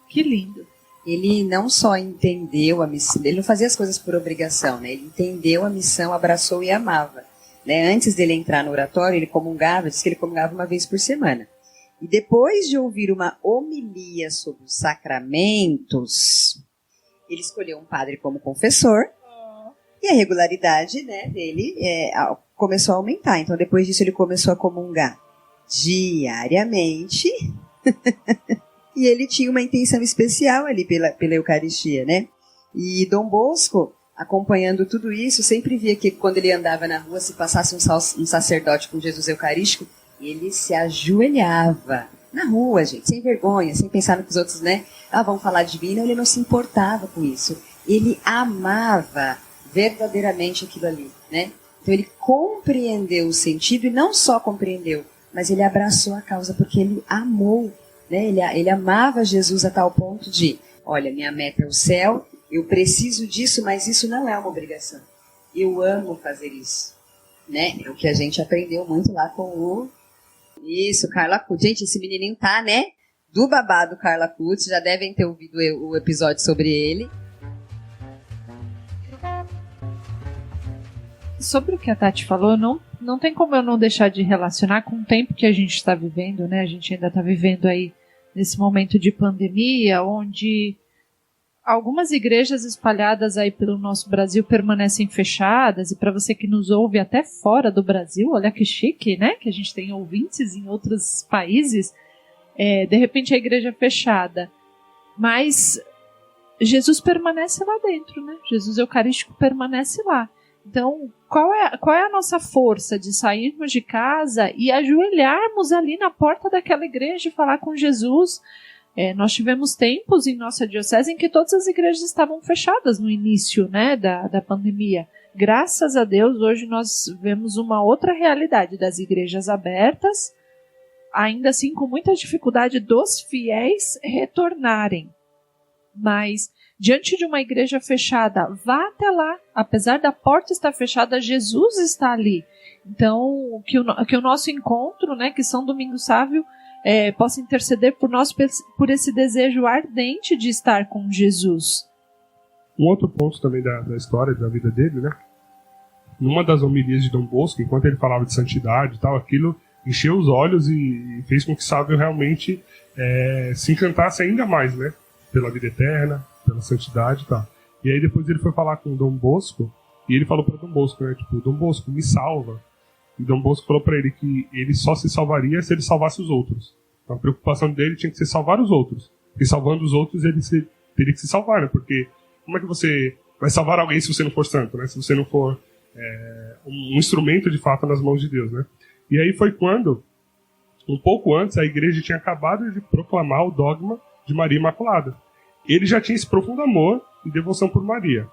Que lindo. Ele não só entendeu a missão, ele não fazia as coisas por obrigação, né? Ele entendeu a missão, abraçou e amava. Né? Antes dele entrar no oratório, ele comungava, disse que ele comungava uma vez por semana. E depois de ouvir uma homilia sobre os sacramentos, ele escolheu um padre como confessor, e a regularidade, né, dele começou a aumentar. Então, depois disso, ele começou a comungar diariamente, e ele tinha uma intenção especial ali pela Eucaristia, né? E Dom Bosco, acompanhando tudo isso, sempre via que quando ele andava na rua, se passasse um sacerdote com Jesus Eucarístico, ele se ajoelhava na rua, gente, sem vergonha, sem pensar no que os outros, né? Vão falar divino, ele não se importava com isso. Ele amava verdadeiramente aquilo ali, né? Então ele compreendeu o sentido, e não só compreendeu, mas ele abraçou a causa, porque ele amou, né? Ele amava Jesus a tal ponto de, olha, minha meta é o céu, eu preciso disso, mas isso não é uma obrigação. Eu amo fazer isso. Né? É o que a gente aprendeu muito lá com o... Isso, Carla Kutz. Gente, esse menininho tá, né? Do babado Carla Kutz. Já devem ter ouvido o episódio sobre ele. Sobre o que a Tati falou, não tem como eu não deixar de relacionar com o tempo que a gente está vivendo, né? A gente ainda está vivendo aí nesse momento de pandemia, onde algumas igrejas espalhadas aí pelo nosso Brasil permanecem fechadas, e para você que nos ouve até fora do Brasil, olha que chique, né? Que a gente tem ouvintes em outros países, de repente a igreja é fechada, mas Jesus permanece lá dentro, né? Jesus Eucarístico permanece lá. Então, qual é a nossa força de sairmos de casa e ajoelharmos ali na porta daquela igreja e falar com Jesus? Nós tivemos tempos em nossa diocese em que todas as igrejas estavam fechadas no início, né, da pandemia. Graças a Deus, hoje nós vemos uma outra realidade das igrejas abertas, ainda assim com muita dificuldade dos fiéis retornarem. Mas, diante de uma igreja fechada, vá até lá. Apesar da porta estar fechada, Jesus está ali. Então, que o nosso encontro, né, que São Domingos Sávio, possa interceder por nós, por esse desejo ardente de estar com Jesus. Um outro ponto também da história, da vida dele, né? Numa das homilias de Dom Bosco, enquanto ele falava de santidade e tal, aquilo encheu os olhos e fez com que Sávio realmente se encantasse ainda mais, né? Pela vida eterna, pela santidade e tal. E aí depois ele foi falar com Dom Bosco, e ele falou para Dom Bosco, né? Tipo, Dom Bosco, me salva. E Dom Bosco falou para ele que ele só se salvaria se ele salvasse os outros. Então a preocupação dele tinha que ser salvar os outros. E salvando os outros, ele teria que se salvar, né? Porque como é que você vai salvar alguém se você não for santo, né? Se você não for um instrumento de fato nas mãos de Deus, né? E aí foi quando, um pouco antes, a igreja tinha acabado de proclamar o dogma de Maria Imaculada. Ele já tinha esse profundo amor e devoção por Maria.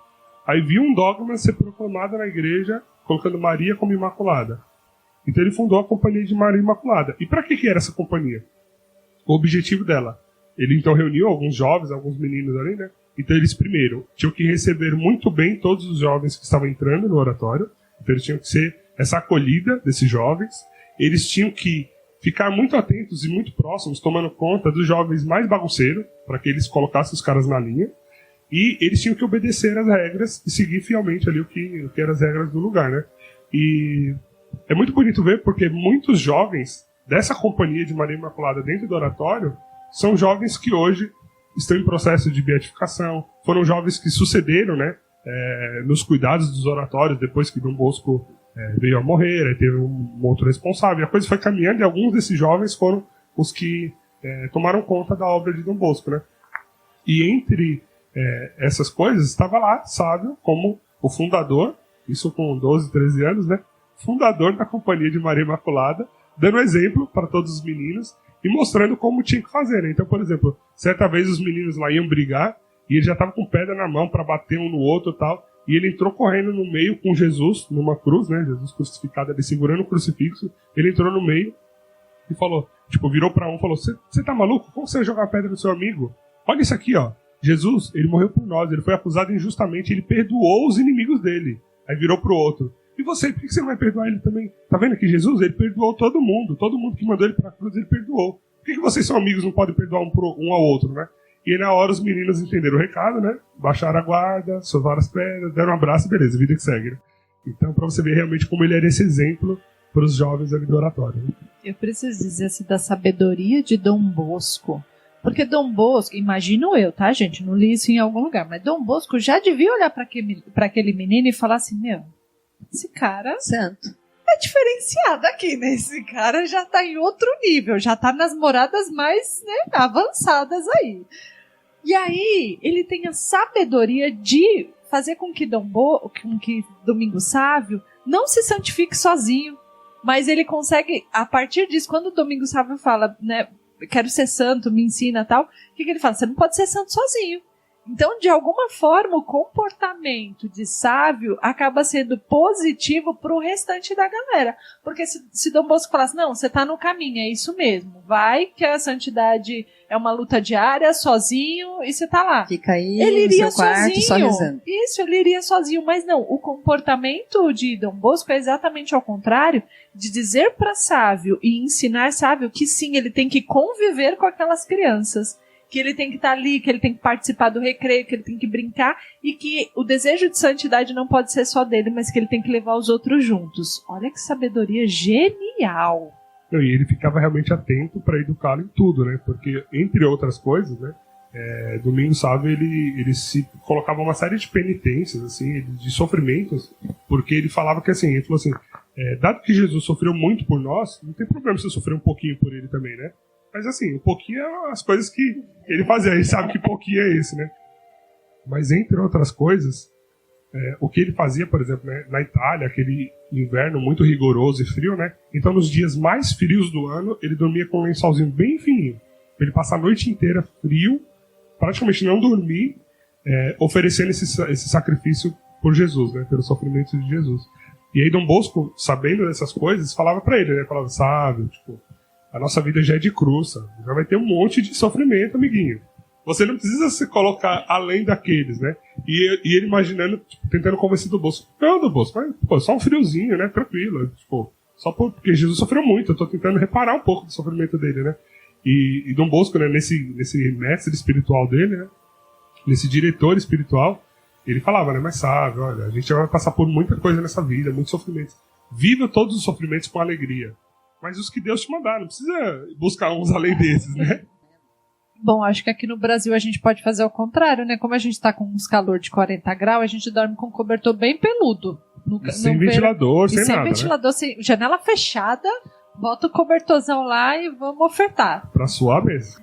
Aí viu um dogma ser proclamado na igreja, colocando Maria como Imaculada. Então ele fundou a Companhia de Maria Imaculada. E para que era essa companhia? O objetivo dela. Ele então reuniu alguns jovens, alguns meninos ali, né? Então eles, primeiro, tinham que receber muito bem todos os jovens que estavam entrando no oratório. Então eles tinham que ser essa acolhida desses jovens. Eles tinham que ficar muito atentos e muito próximos, tomando conta dos jovens mais bagunceiros, para que eles colocassem os caras na linha. E eles tinham que obedecer às regras e seguir fielmente ali o que eram as regras do lugar, né? E é muito bonito ver, porque muitos jovens dessa companhia de Maria Imaculada dentro do oratório são jovens que hoje estão em processo de beatificação, foram jovens que sucederam, né, nos cuidados dos oratórios depois que Dom Bosco veio a morrer, aí teve um outro responsável, e a coisa foi caminhando, e alguns desses jovens foram os que tomaram conta da obra de Dom Bosco, né? E entre essas coisas estava lá Sávio como o fundador, isso com 12, 13 anos, né, fundador da Companhia de Maria Imaculada, dando exemplo para todos os meninos e mostrando como tinha que fazer, né? Então, por exemplo, certa vez os meninos lá iam brigar e ele já estava com pedra na mão para bater um no outro e tal, e ele entrou correndo no meio com Jesus numa cruz, né? Jesus crucificado ali segurando o crucifixo. Ele entrou no meio e falou, tipo, virou para um e falou: você tá maluco? Como você vai jogar pedra no seu amigo? Olha isso aqui, ó. Jesus, ele morreu por nós, ele foi acusado injustamente, ele perdoou os inimigos dele. Aí virou pro outro: e você, por que você não vai perdoar ele também? Tá vendo que Jesus, ele perdoou todo mundo que mandou ele pra cruz, ele perdoou. Por que vocês são amigos, não podem perdoar um ao outro, né? E aí, na hora, os meninos entenderam o recado, né? Baixaram a guarda, sovaram as pedras, deram um abraço e beleza, vida que segue, né? Então, pra você ver realmente como ele era esse exemplo para os jovens ali do oratório, né? Eu preciso dizer assim, da sabedoria de Dom Bosco. Porque Dom Bosco, imagino eu, tá, gente? Não li isso em algum lugar, mas Dom Bosco já devia olhar para aquele menino e falar assim: meu, esse cara santo é diferenciado aqui, né? Esse cara já tá em outro nível, já tá nas moradas mais, né, avançadas aí. E aí, ele tem a sabedoria de fazer com que Domingos Sávio não se santifique sozinho, mas ele consegue, a partir disso, quando o Domingos Sávio fala, né, quero ser santo, me ensina tal, o que ele fala? Você não pode ser santo sozinho. Então, de alguma forma, o comportamento de Sávio acaba sendo positivo para o restante da galera. Porque se Dom Bosco falasse, não, você está no caminho, é isso mesmo. Vai, que a santidade é uma luta diária, sozinho, e você está lá. Fica aí ele no iria seu quarto, sozinho. só rezando. Isso, ele iria sozinho. Mas não, o comportamento de Dom Bosco é exatamente ao contrário, de dizer para Sávio e ensinar Sávio que sim, ele tem que conviver com aquelas crianças, que ele tem que estar ali, que ele tem que participar do recreio, que ele tem que brincar, e que o desejo de santidade não pode ser só dele, mas que ele tem que levar os outros juntos. Olha que sabedoria genial! E ele ficava realmente atento para educá-lo em tudo, né? Porque, entre outras coisas, né, Domingos Sávio, ele se colocava uma série de penitências, assim, de sofrimentos, porque ele falava que, assim, ele falou assim, dado que Jesus sofreu muito por nós, não tem problema se eu sofrer um pouquinho por ele também, né? Mas assim, um pouquinho é as coisas que ele fazia, a gente sabe que pouquinho é esse, né? Mas entre outras coisas, o que ele fazia, por exemplo, né, na Itália, aquele inverno muito rigoroso e frio, né? Então nos dias mais frios do ano, ele dormia com um lençolzinho bem fininho. Ele passa a noite inteira frio, praticamente não dormir, oferecendo esse sacrifício por Jesus, né? Pelo sofrimento de Jesus. E aí Dom Bosco, sabendo dessas coisas, falava pra ele, né? Falava, sabe, tipo, a nossa vida já é de cruz, sabe? Já vai ter um monte de sofrimento, amiguinho. Você não precisa se colocar além daqueles, né? E ele imaginando, tipo, tentando convencer do Bosco. Não, do Bosco, mas pô, só um friozinho, né? Tranquilo. Tipo, só porque Jesus sofreu muito. Eu tô tentando reparar um pouco do sofrimento dele, né? E Dom Bosco, né? Nesse mestre espiritual dele, né? Nesse diretor espiritual, ele falava, né? Mas sabe, olha, a gente vai passar por muita coisa nessa vida, muitos sofrimentos. Viva todos os sofrimentos com alegria. Mas os que Deus te mandar, não precisa buscar uns além desses, né? Bom, acho que aqui no Brasil a gente pode fazer o contrário, né? Como a gente tá com uns calor de 40 graus, a gente dorme com um cobertor bem peludo. Sem ventilador, sem nada. Sem ventilador, sem janela fechada, bota o cobertorzão lá e vamos ofertar. Pra suar mesmo.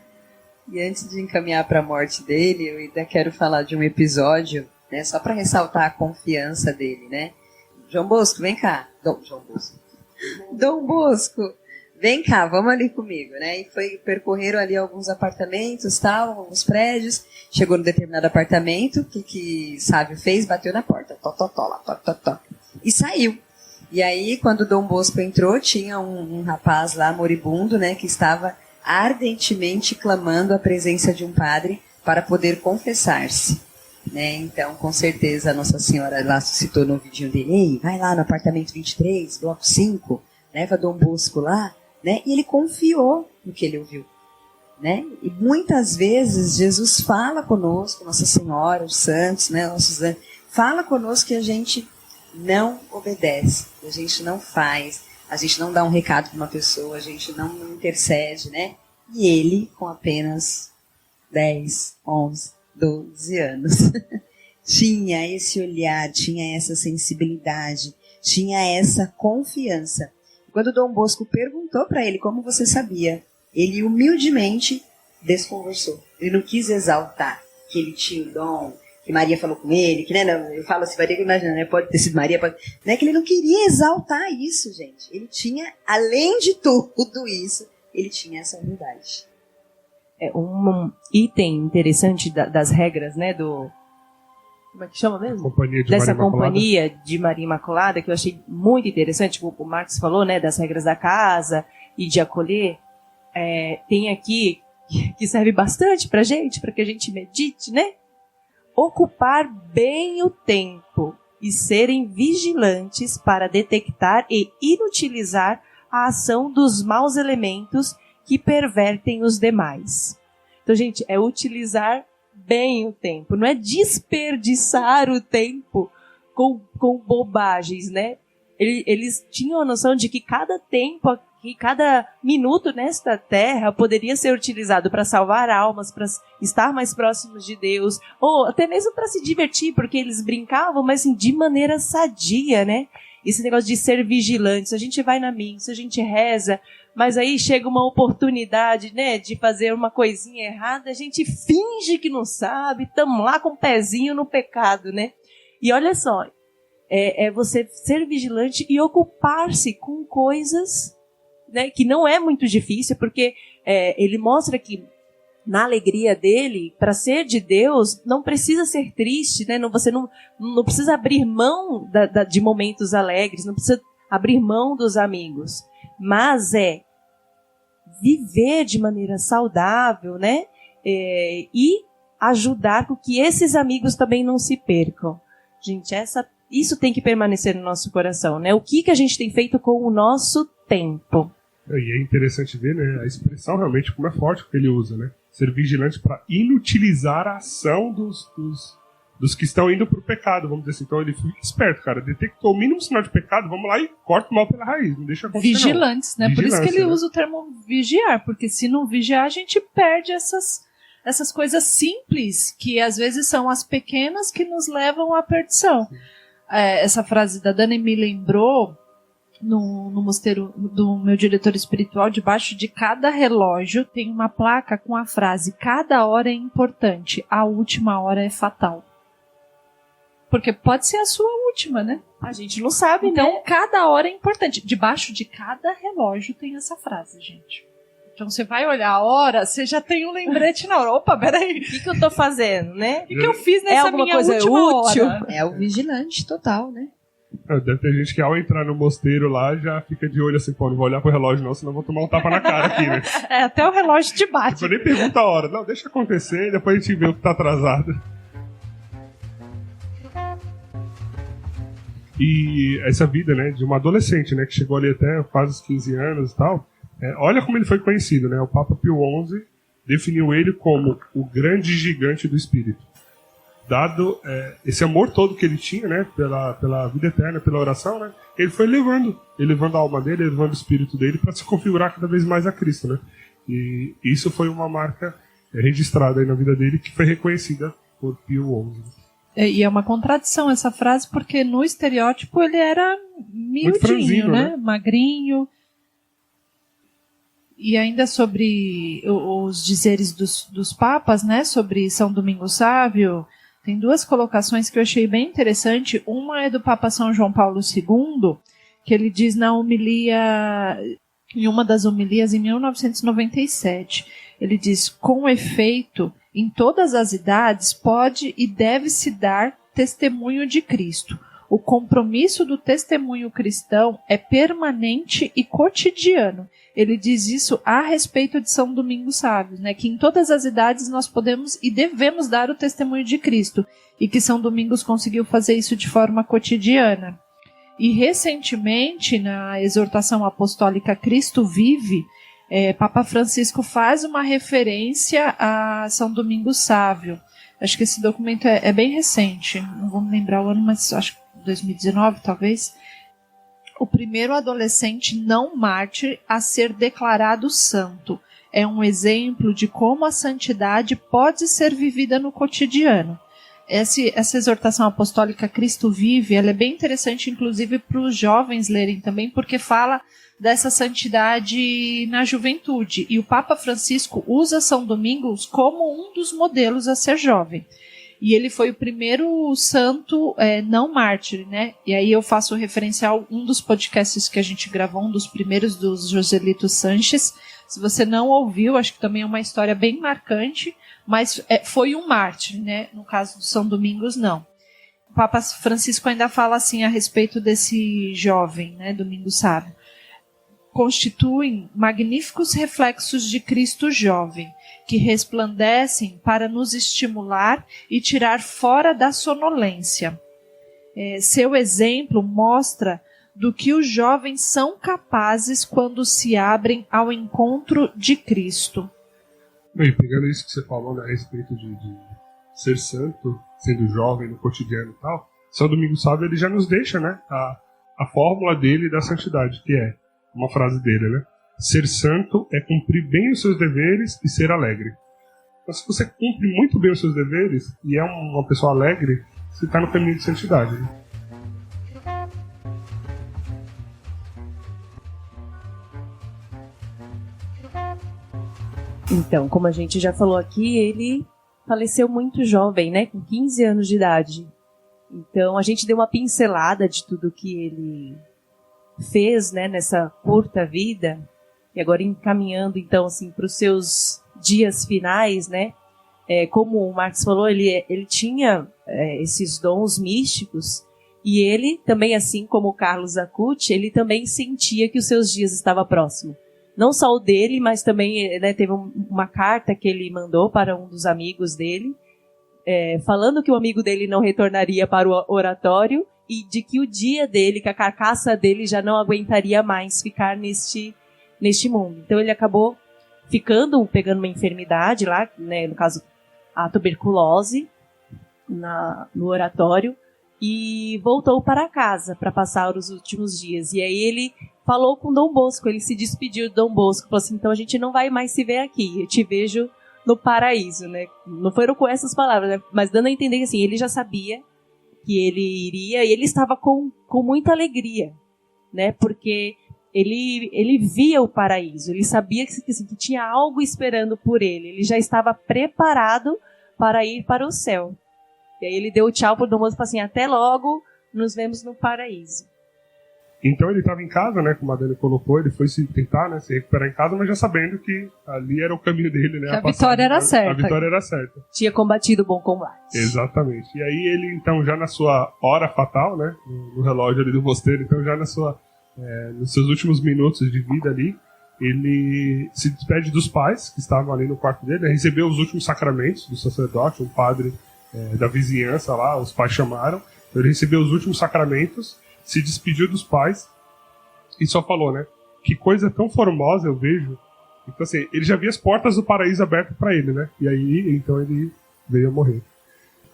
E antes de encaminhar para a morte dele, eu ainda quero falar de um episódio, né? Só para ressaltar a confiança dele, né? João Bosco, vem cá. Dom Bosco, vem cá, vamos ali comigo, né? E percorreram ali alguns apartamentos, tal, alguns prédios. Chegou num determinado apartamento, o que Sávio fez? Bateu na porta, e saiu. E aí, quando Dom Bosco entrou, tinha um rapaz lá, moribundo, né? Que estava ardentemente clamando a presença de um padre para poder confessar-se. Né? Então, com certeza, a Nossa Senhora lá citou no vidinho dele, ei, vai lá no apartamento 23, bloco 5, leva Dom Bosco lá, né? E ele confiou no que ele ouviu. Né? E muitas vezes Jesus fala conosco, Nossa Senhora, os santos, né? Nossos anjos, fala conosco que a gente não obedece, a gente não faz, a gente não dá um recado para uma pessoa, a gente não intercede, né? E ele, com apenas 10, 11, 12 anos, tinha esse olhar, tinha essa sensibilidade, tinha essa confiança. Quando Dom Bosco perguntou para ele como você sabia, ele humildemente desconversou. Ele não quis exaltar que ele tinha o dom, que Maria falou com ele, que, né, não, eu falo assim, Maria, imagina, né, pode ter sido Maria, pode, né, que ele não queria exaltar isso, gente. Ele tinha, além de tudo isso, ele tinha essa humildade. É um item interessante das regras, né, do... Como é que chama mesmo? Dessa companhia de Maria Imaculada, que eu achei muito interessante, como o Marcos falou, né, das regras da casa e de acolher. Tem aqui, que serve bastante pra gente, para que a gente medite, né? Ocupar bem o tempo e serem vigilantes para detectar e inutilizar a ação dos maus elementos que pervertem os demais. Então, gente, é utilizar bem o tempo, não é desperdiçar o tempo com bobagens, né? Eles tinham a noção de que cada tempo, que cada minuto nesta terra poderia ser utilizado para salvar almas, para estar mais próximos de Deus, ou até mesmo para se divertir, porque eles brincavam, mas assim, de maneira sadia, né? Esse negócio de ser vigilantes, a gente vai na missa, a gente reza, mas aí chega uma oportunidade, né, de fazer uma coisinha errada, a gente finge que não sabe, estamos lá com o pezinho no pecado, né? E olha só, é você ser vigilante e ocupar-se com coisas, né, que não é muito difícil, porque ele mostra que na alegria dele, para ser de Deus, não precisa ser triste, né? Você não precisa abrir mão de momentos alegres, não precisa abrir mão dos amigos, mas viver de maneira saudável, né? E ajudar com que esses amigos também não se percam. Gente, isso tem que permanecer no nosso coração, né? O que a gente tem feito com o nosso tempo? E é interessante ver, né, a expressão realmente como é forte que ele usa, né? Ser vigilante para inutilizar a ação dos que estão indo para o pecado, vamos dizer assim. Então ele foi esperto, cara. Detectou o mínimo sinal de pecado, vamos lá e corta o mal pela raiz. Não deixa acontecer, vigilantes, não. Né? Por isso que ele usa o termo vigiar, porque se não vigiar, a gente perde essas coisas simples, que às vezes são as pequenas que nos levam à perdição. Essa frase da Dani me lembrou no mosteiro do meu diretor espiritual, debaixo de cada relógio tem uma placa com a frase: cada hora é importante, a última hora é fatal. Porque pode ser a sua última, né? A gente não sabe, então, né? Cada hora é importante. Debaixo de cada relógio tem essa frase, gente. Então você vai olhar a hora, você já tem um lembrete na hora. Opa, peraí. O que eu tô fazendo, né? O que eu fiz nessa minha coisa última útil? hora? É o vigilante total, né? Deve ter gente que ao entrar no mosteiro lá já fica de olho assim, pô, não vou olhar pro relógio não, senão vou tomar um tapa na cara aqui, né? Até o relógio te bate. Eu nem pergunto a hora. Não, deixa acontecer e depois a gente vê o que tá atrasado. E essa vida, né, de uma adolescente, né, que chegou ali até quase os 15 anos e tal, olha como ele foi conhecido, né? O Papa Pio XI definiu ele como o grande gigante do espírito. Dado esse amor todo que ele tinha, né, pela vida eterna, pela oração, né, ele foi elevando a alma dele, elevando o espírito dele para se configurar cada vez mais a Cristo, né? E isso foi uma marca registrada aí na vida dele que foi reconhecida por Pio XI. E é uma contradição essa frase, porque no estereótipo ele era miudinho, né? Magrinho. E ainda sobre os dizeres dos papas, né? Sobre São Domingos Sávio, tem duas colocações que eu achei bem interessante. Uma é do Papa São João Paulo II, que ele diz na homilia, em uma das homilias em 1997, ele diz: com efeito, em todas as idades pode e deve se dar testemunho de Cristo. o compromisso do testemunho cristão é permanente e cotidiano. Ele diz isso a respeito de São Domingos Sábios, né? Que em todas as idades nós podemos e devemos dar o testemunho de Cristo, e que São Domingos conseguiu fazer isso de forma cotidiana. E recentemente, na exortação apostólica Cristo Vive, Papa Francisco faz uma referência a São Domingos Sávio. Acho que esse documento é bem recente, não vou me lembrar o ano, mas acho que 2019 talvez. O primeiro adolescente não mártir a ser declarado santo. É um exemplo de como a santidade pode ser vivida no cotidiano. Essa exortação apostólica Cristo Vive, ela é bem interessante, inclusive, para os jovens lerem também, porque fala dessa santidade na juventude. E o Papa Francisco usa São Domingos como um dos modelos a ser jovem. E ele foi o primeiro santo não mártir, né? E aí eu faço referencial um dos podcasts que a gente gravou, um dos primeiros dos Joselito Sanches. Se você não ouviu, acho que também é uma história bem marcante, mas foi um mártir, né? No caso do São Domingos, não. O Papa Francisco ainda fala assim a respeito desse jovem, né? Domingos Sábio. Constituem magníficos reflexos de Cristo jovem, que resplandecem para nos estimular e tirar fora da sonolência. Seu exemplo mostra do que os jovens são capazes quando se abrem ao encontro de Cristo. Bem, pegando isso que você falou, né, a respeito de ser santo, sendo jovem no cotidiano e tal, São Domingos Sábio ele já nos deixa, né, a fórmula dele da santidade, que é uma frase dele, né? Ser santo é cumprir bem os seus deveres e ser alegre. Então, se você cumpre muito bem os seus deveres e é uma pessoa alegre, você está no caminho de santidade, né? Então, como a gente já falou aqui, ele faleceu muito jovem, né? Com 15 anos de idade. Então, a gente deu uma pincelada de tudo que ele fez, né, nessa curta vida, e agora encaminhando então assim para os seus dias finais, né? Como o Marcos falou, ele tinha esses dons místicos, e ele também, assim como o Carlos Acuti, ele também sentia que os seus dias estavam próximos. Não só o dele, mas também, né, teve uma carta que ele mandou para um dos amigos dele, falando que o amigo dele não retornaria para o oratório, e de que o dia dele, que a carcaça dele já não aguentaria mais ficar neste mundo. Então ele acabou pegando uma enfermidade lá, né, no caso a tuberculose, no oratório, e voltou para casa para passar os últimos dias. E aí ele falou com Dom Bosco, ele se despediu de Dom Bosco, falou assim: então a gente não vai mais se ver aqui, eu te vejo no paraíso, né? Não foram com essas palavras, né? Mas dando a entender que assim, ele já sabia que ele iria, e ele estava com muita alegria, né? Porque ele via o paraíso, ele sabia que tinha algo esperando por ele já estava preparado para ir para o céu. E aí ele deu tchau pro Dom Bosco e falou assim: até logo, nos vemos no paraíso. Então ele estava em casa, né, como a Dani colocou, ele foi se tentar, né, se recuperar em casa, mas já sabendo que ali era o caminho dele, né? Que a vitória era certa. A vitória era certa. Tinha combatido o bom combate. Exatamente. E aí ele, então, já na sua hora fatal, né, no relógio ali do mosteiro, então já nos seus últimos minutos de vida ali, ele se despede dos pais que estavam ali no quarto dele, né, recebeu os últimos sacramentos do sacerdote, um padre da vizinhança lá, os pais chamaram, então ele recebeu os últimos sacramentos, se despediu dos pais e só falou, né? Que coisa tão formosa eu vejo. Então, assim, ele já via as portas do paraíso abertas para ele, né? E aí, então, ele veio a morrer.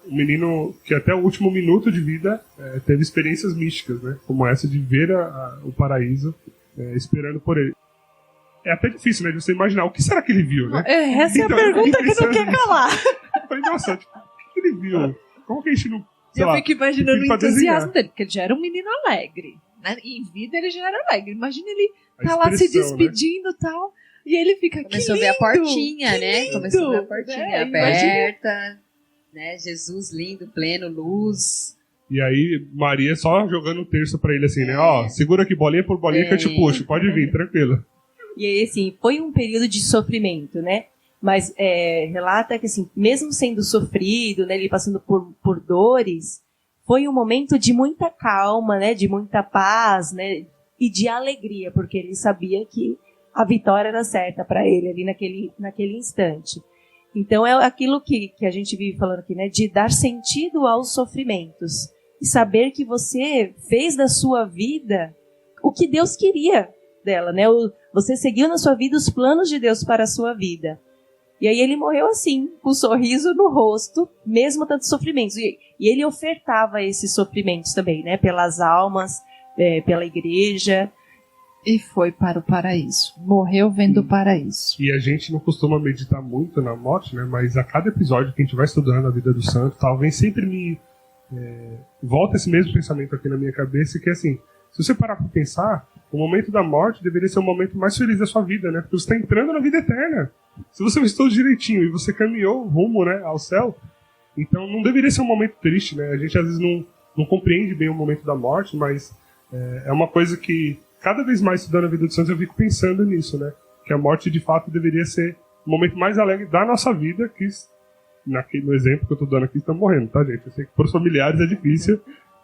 Um menino que até o último minuto de vida teve experiências místicas, né? Como essa de ver o paraíso esperando por ele. É até difícil, né? De você imaginar o que será que ele viu, né? Essa é a pergunta que não quer calar. Eu falei, nossa, tipo, o que ele viu? Como que a gente não... Eu fico imaginando o entusiasmo desenhar dele, porque ele já era um menino alegre, né? E em vida ele já era alegre. Imagina ele A tá lá se expressão, despedindo e tal, e ele fica, Começou que a ver a lindo, portinha, que né? lindo, Começou a ver a portinha né? aberta, né? Jesus lindo, pleno, luz. E aí, Maria só jogando um terço pra ele assim, né? Ó, segura aqui bolinha por bolinha que eu te puxo. Pode vir, tranquilo. E aí, assim, foi um período de sofrimento, né? Mas relata que, assim, mesmo sendo sofrido, né, ele passando por dores, foi um momento de muita calma, né, de muita paz, né, e de alegria, porque ele sabia que a vitória era certa para ele ali naquele instante. Então é aquilo que a gente vive falando aqui, né, de dar sentido aos sofrimentos e saber que você fez da sua vida o que Deus queria dela, né? Você seguiu na sua vida os planos de Deus para a sua vida. E aí ele morreu assim, com um sorriso no rosto, mesmo tantos sofrimentos. E ele ofertava esses sofrimentos também, né? Pelas almas, pela igreja. E foi para o paraíso. Morreu vendo o paraíso. E a gente não costuma meditar muito na morte, né? Mas a cada episódio que a gente vai estudando a vida do santo, talvez sempre me volta esse mesmo pensamento aqui na minha cabeça, que é assim, se você parar para pensar, o momento da morte deveria ser o momento mais feliz da sua vida, né? Porque você está entrando na vida eterna. Se você fez tudo direitinho e você caminhou rumo, né, ao céu, então não deveria ser um momento triste, né? A gente às vezes não compreende bem o momento da morte, mas é uma coisa que cada vez mais estudando a vida dos santos eu fico pensando nisso, né? Que a morte de fato deveria ser o momento mais alegre da nossa vida, que no exemplo que eu estou dando aqui estão morrendo, tá, gente? Eu sei que para os familiares é difícil.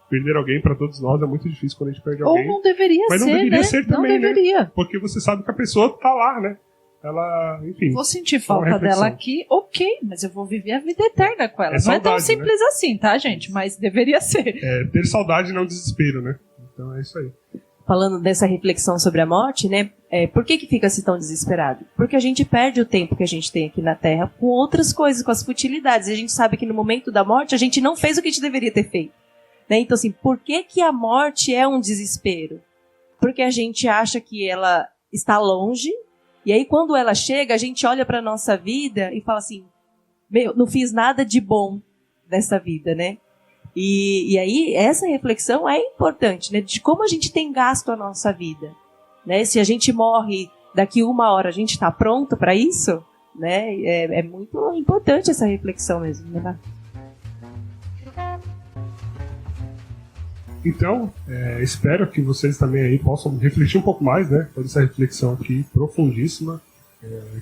Perder alguém, para todos nós, é muito difícil quando a gente perde alguém. Ou não deveria mas ser, não deveria né? ser também, não deveria. Né? Porque você sabe que a pessoa tá lá, né? Ela, enfim. Vou sentir falta dela aqui, ok, mas eu vou viver a vida eterna com ela. Não saudade, é tão simples, né, assim, tá, gente? Mas deveria ser. Ter saudade não desespero, né? Então é isso aí. Falando dessa reflexão sobre a morte, né? Por que fica-se tão desesperado? Porque a gente perde o tempo que a gente tem aqui na Terra com outras coisas, com as futilidades. E a gente sabe que no momento da morte a gente não fez o que a gente deveria ter feito. Né? Então, assim, por que a morte é um desespero? Porque a gente acha que ela está longe, e aí quando ela chega, a gente olha para a nossa vida e fala assim, não fiz nada de bom dessa vida, né? E aí, essa reflexão é importante, né? De como a gente tem gasto a nossa vida. Né? Se a gente morre daqui 1 hora, a gente está pronto para isso? Né? É muito importante essa reflexão mesmo, né? Então, espero que vocês também aí possam refletir um pouco mais, né? Toda essa reflexão aqui profundíssima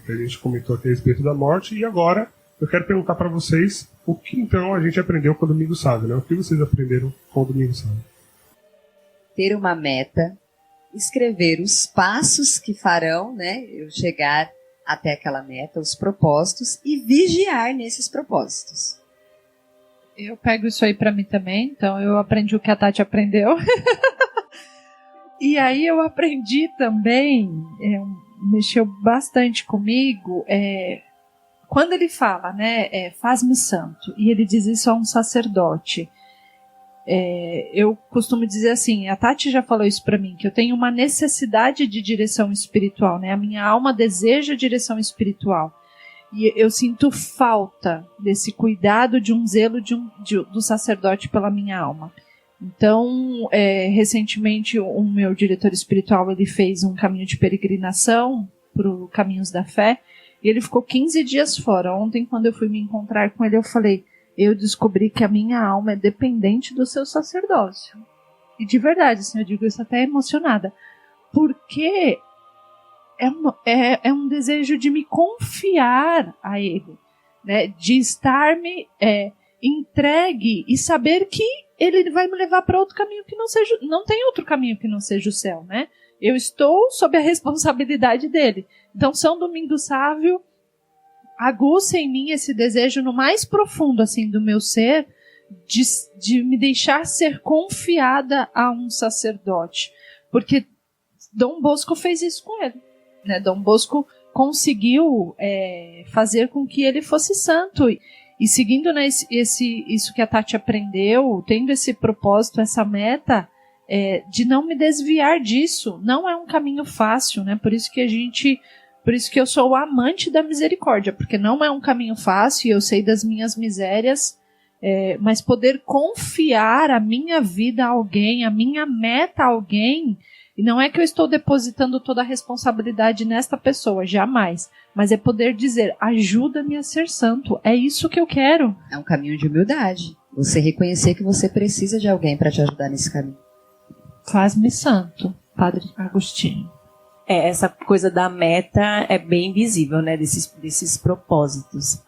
que a gente comentou aqui a respeito da morte. E agora, eu quero perguntar para vocês o que então a gente aprendeu com o Domingo Sábio, né? O que vocês aprenderam com o Domingo Sábio? Ter uma meta, escrever os passos que farão, né? Eu chegar até aquela meta, os propósitos, e vigiar nesses propósitos. Eu pego isso aí pra mim também, então eu aprendi o que a Tati aprendeu. E aí eu aprendi também, mexeu bastante comigo, quando ele fala, né, faz-me santo, e ele diz isso a um sacerdote. Eu costumo dizer assim, a Tati já falou isso pra mim, que eu tenho uma necessidade de direção espiritual, né, a minha alma deseja direção espiritual. E eu sinto falta desse cuidado, de um zelo do sacerdote pela minha alma. Então, recentemente, o meu diretor espiritual ele fez um caminho de peregrinação para o Caminhos da Fé, e ele ficou 15 dias fora. Ontem, quando eu fui me encontrar com ele, eu falei, eu descobri que a minha alma é dependente do seu sacerdócio. E de verdade, assim, eu digo isso até emocionada. Porque é um desejo de me confiar a ele, né? De estar-me entregue e saber que ele vai me levar para outro caminho que não tem outro caminho que não seja o céu, né? Eu estou sob a responsabilidade dele. Então, São Domingo Sávio aguça em mim esse desejo no mais profundo assim do meu ser de me deixar ser confiada a um sacerdote, porque Dom Bosco fez isso com ele. Né, Dom Bosco conseguiu fazer com que ele fosse santo e seguindo, né, isso que a Tati aprendeu, tendo esse propósito, essa meta de não me desviar disso. Não é um caminho fácil, né? Por isso que eu sou amante da misericórdia, porque não é um caminho fácil, eu sei das minhas misérias, mas poder confiar a minha vida a alguém, a minha meta a alguém. E não é que eu estou depositando toda a responsabilidade nesta pessoa, jamais. Mas é poder dizer, ajuda-me a ser santo. É isso que eu quero. É um caminho de humildade. Você reconhecer que você precisa de alguém para te ajudar nesse caminho. Faz-me santo, Padre Agostinho. Essa coisa da meta é bem visível, né? Desses propósitos.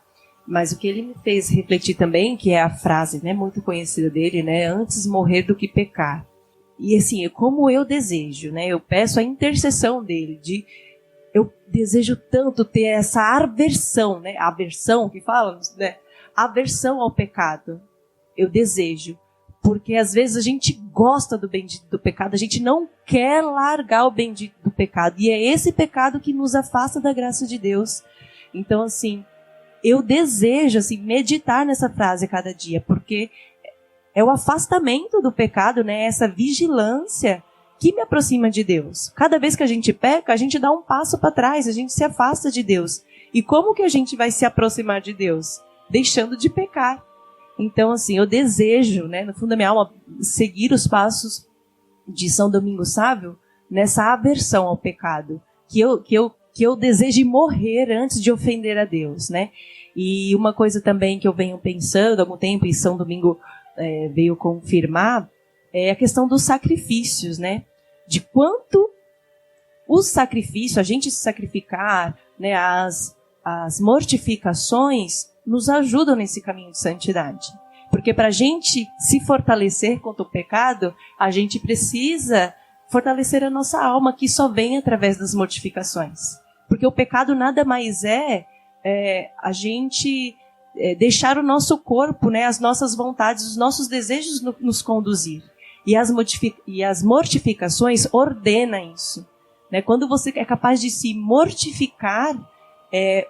Mas o que ele me fez refletir também, que é a frase, né, muito conhecida dele, né, antes morrer do que pecar. E assim, como eu desejo, né, eu peço a intercessão dele, eu desejo tanto ter essa aversão, né, aversão que fala, né, aversão ao pecado. Eu desejo, porque às vezes a gente gosta do bendito do pecado, a gente não quer largar o bendito do pecado, e é esse pecado que nos afasta da graça de Deus. Então, assim, eu desejo assim, meditar nessa frase a cada dia, porque é o afastamento do pecado, né? Essa vigilância que me aproxima de Deus. Cada vez que a gente peca, a gente dá um passo para trás, a gente se afasta de Deus. E como que a gente vai se aproximar de Deus? Deixando de pecar. Então, assim, eu desejo, né, no fundo da minha alma, seguir os passos de São Domingos Sávio nessa aversão ao pecado, que eu deseje morrer antes de ofender a Deus, né? E uma coisa também que eu venho pensando há algum tempo, e São Domingo veio confirmar, é a questão dos sacrifícios, né? De quanto o sacrifício, a gente se sacrificar, né, as mortificações, nos ajudam nesse caminho de santidade. Porque para a gente se fortalecer contra o pecado, a gente precisa fortalecer a nossa alma, que só vem através das mortificações. Porque o pecado nada mais é a gente deixar o nosso corpo, né, as nossas vontades, os nossos desejos nos conduzir. E as mortificações ordenam isso. Né? Quando você é capaz de se mortificar,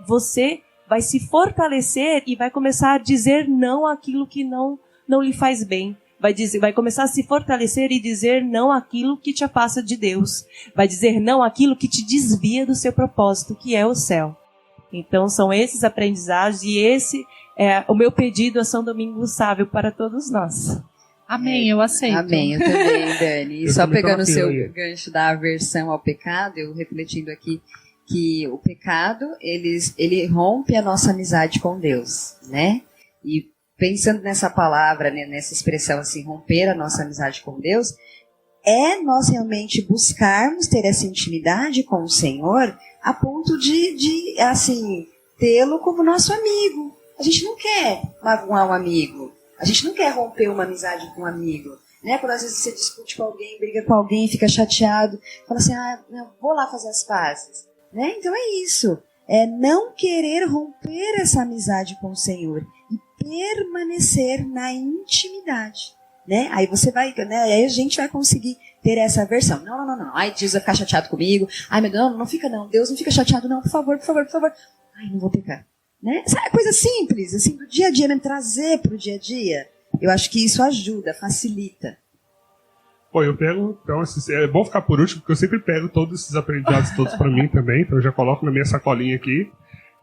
você vai se fortalecer e vai começar a dizer não àquilo que não lhe faz bem. Vai começar a se fortalecer e dizer não àquilo que te afasta de Deus. Vai dizer não àquilo que te desvia do seu propósito, que é o céu. Então são esses aprendizados e esse é o meu pedido a São Domingos Sávio para todos nós. Amém, eu aceito. Amém, eu também, Dani. E só pegando o seu gancho da aversão ao pecado, eu refletindo aqui que o pecado, ele rompe a nossa amizade com Deus, né? E pensando nessa palavra, né, nessa expressão assim, romper a nossa amizade com Deus, nós realmente buscarmos ter essa intimidade com o Senhor a ponto de assim, tê-lo como nosso amigo. A gente não quer magoar um amigo. A gente não quer romper uma amizade com um amigo. Né? Quando às vezes você discute com alguém, briga com alguém, fica chateado, fala assim, não, vou lá fazer as pazes. Né? Então é isso. É não querer romper essa amizade com o Senhor e permanecer na intimidade. Né? Aí você vai, né? Aí a gente vai conseguir ter essa aversão. Não. Ai, Deus vai ficar chateado comigo. Ai, meu Deus, não fica não. Deus não fica chateado não, por favor. Ai, não vou pecar. Né? Essa é coisa simples, assim, do dia a dia, mesmo, trazer para o dia a dia. Eu acho que isso ajuda, facilita. Pô, eu pego, então, é bom ficar por último, porque eu sempre pego todos esses aprendizados todos para mim também, então eu já coloco na minha sacolinha aqui.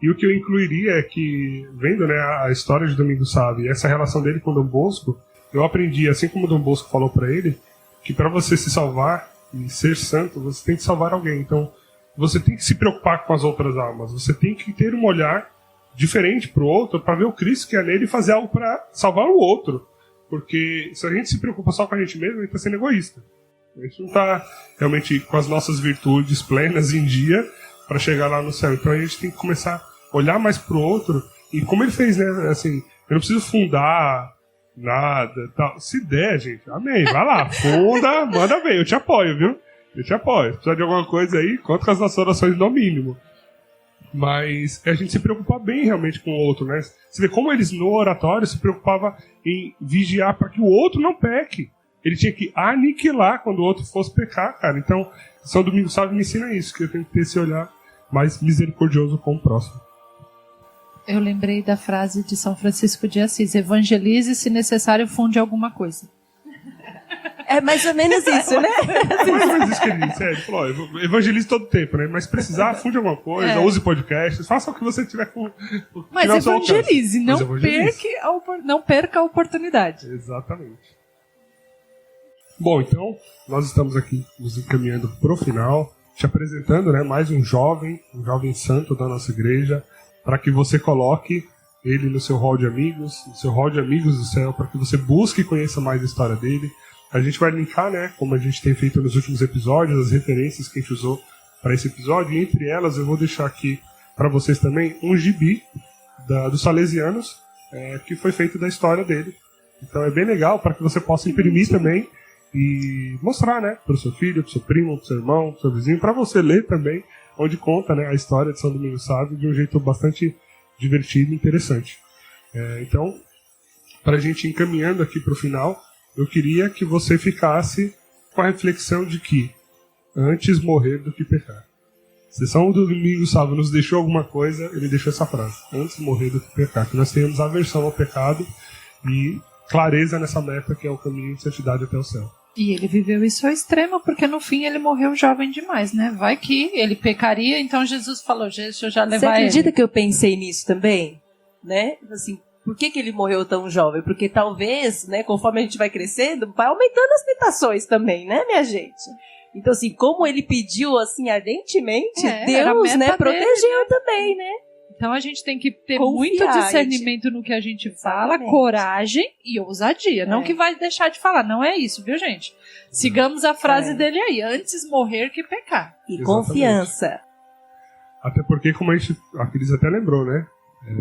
E o que eu incluiria é que, vendo, né, a história de Domingos Sávio e essa relação dele com Dom Bosco, eu aprendi, assim como Dom Bosco falou para ele, que para você se salvar e ser santo, você tem que salvar alguém. Então, você tem que se preocupar com as outras almas, você tem que ter um olhar diferente para o outro, para ver o Cristo que é nele e fazer algo para salvar o outro. Porque se a gente se preocupa só com a gente mesmo, a gente está sendo egoísta. A gente não está realmente com as nossas virtudes plenas em dia para chegar lá no céu. Então a gente tem que começar a olhar mais para o outro. E como ele fez, né? Assim, eu não preciso fundar nada, tal. Se der, gente, amém. Vai lá, funda, manda ver. Eu te apoio, viu? Eu te apoio. Se precisar de alguma coisa aí, conta com as nossas orações no mínimo. Mas a gente se preocupar bem realmente com o outro, né? Você vê como eles no oratório se preocupavam em vigiar para que o outro não peque. Ele tinha que aniquilar quando o outro fosse pecar, cara. Então, São Domingos Sávio me ensina isso, que eu tenho que ter esse olhar mais misericordioso com o próximo. Eu lembrei da frase de São Francisco de Assis: evangelize, se necessário, funde alguma coisa. É mais ou menos isso, né? É mais ou menos isso que ele disse. Ele falou, evangelize todo o tempo, né? Mas precisar, funde alguma coisa, use podcasts, faça o que você tiver com... Mas evangelize, não perca a oportunidade. Exatamente. Bom, então, nós estamos aqui nos encaminhando para o final, te apresentando, né, mais um jovem santo da nossa igreja, para que você coloque ele no seu hall de amigos, no seu hall de amigos do céu, para que você busque e conheça mais a história dele. A gente vai linkar, né, como a gente tem feito nos últimos episódios, as referências que a gente usou para esse episódio, e entre elas eu vou deixar aqui para vocês também um gibi dos salesianos, que foi feito da história dele. Então é bem legal para que você possa imprimir também e mostrar, né, para o seu filho, para o seu primo, para o seu irmão, para o seu vizinho, para você ler também, onde conta, né, a história de São Domingos Sábio de um jeito bastante divertido e interessante. Então, para a gente ir encaminhando aqui para o final, eu queria que você ficasse com a reflexão de que antes morrer do que pecar. Se São Domingos Sábio nos deixou alguma coisa, ele deixou essa frase: antes morrer do que pecar. Que nós tenhamos aversão ao pecado e clareza nessa meta que é o caminho de santidade até o céu. E ele viveu isso ao extremo, porque no fim ele morreu jovem demais, né? Vai que ele pecaria, então Jesus falou, deixa eu já levar ele. Você acredita que eu pensei nisso também? Né? Assim, por que ele morreu tão jovem? Porque talvez, né, conforme a gente vai crescendo, vai aumentando as tentações também, né, minha gente? Então, assim, como ele pediu, assim, ardentemente, Deus, né, protegeu também, né? Então a gente tem que ter Confiar, muito discernimento no que a gente fala, Exatamente. coragem e ousadia. Não que vai deixar de falar, não é isso, viu, gente? Sigamos a frase dele aí, antes morrer que pecar. E Exatamente. confiança. Até porque, como a Cris até lembrou, né?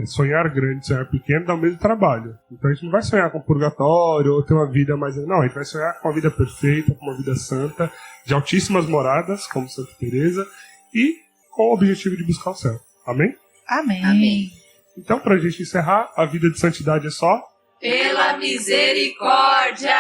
Sonhar grande, sonhar pequeno dá o mesmo trabalho. Então a gente não vai sonhar com purgatório ou ter uma vida mais... Não, a gente vai sonhar com uma vida perfeita, com uma vida santa, de altíssimas moradas, como Santa Teresa, e com o objetivo de buscar o céu. Amém? Amém. Amém. Então, pra gente encerrar, a vida de santidade é só... Pela misericórdia!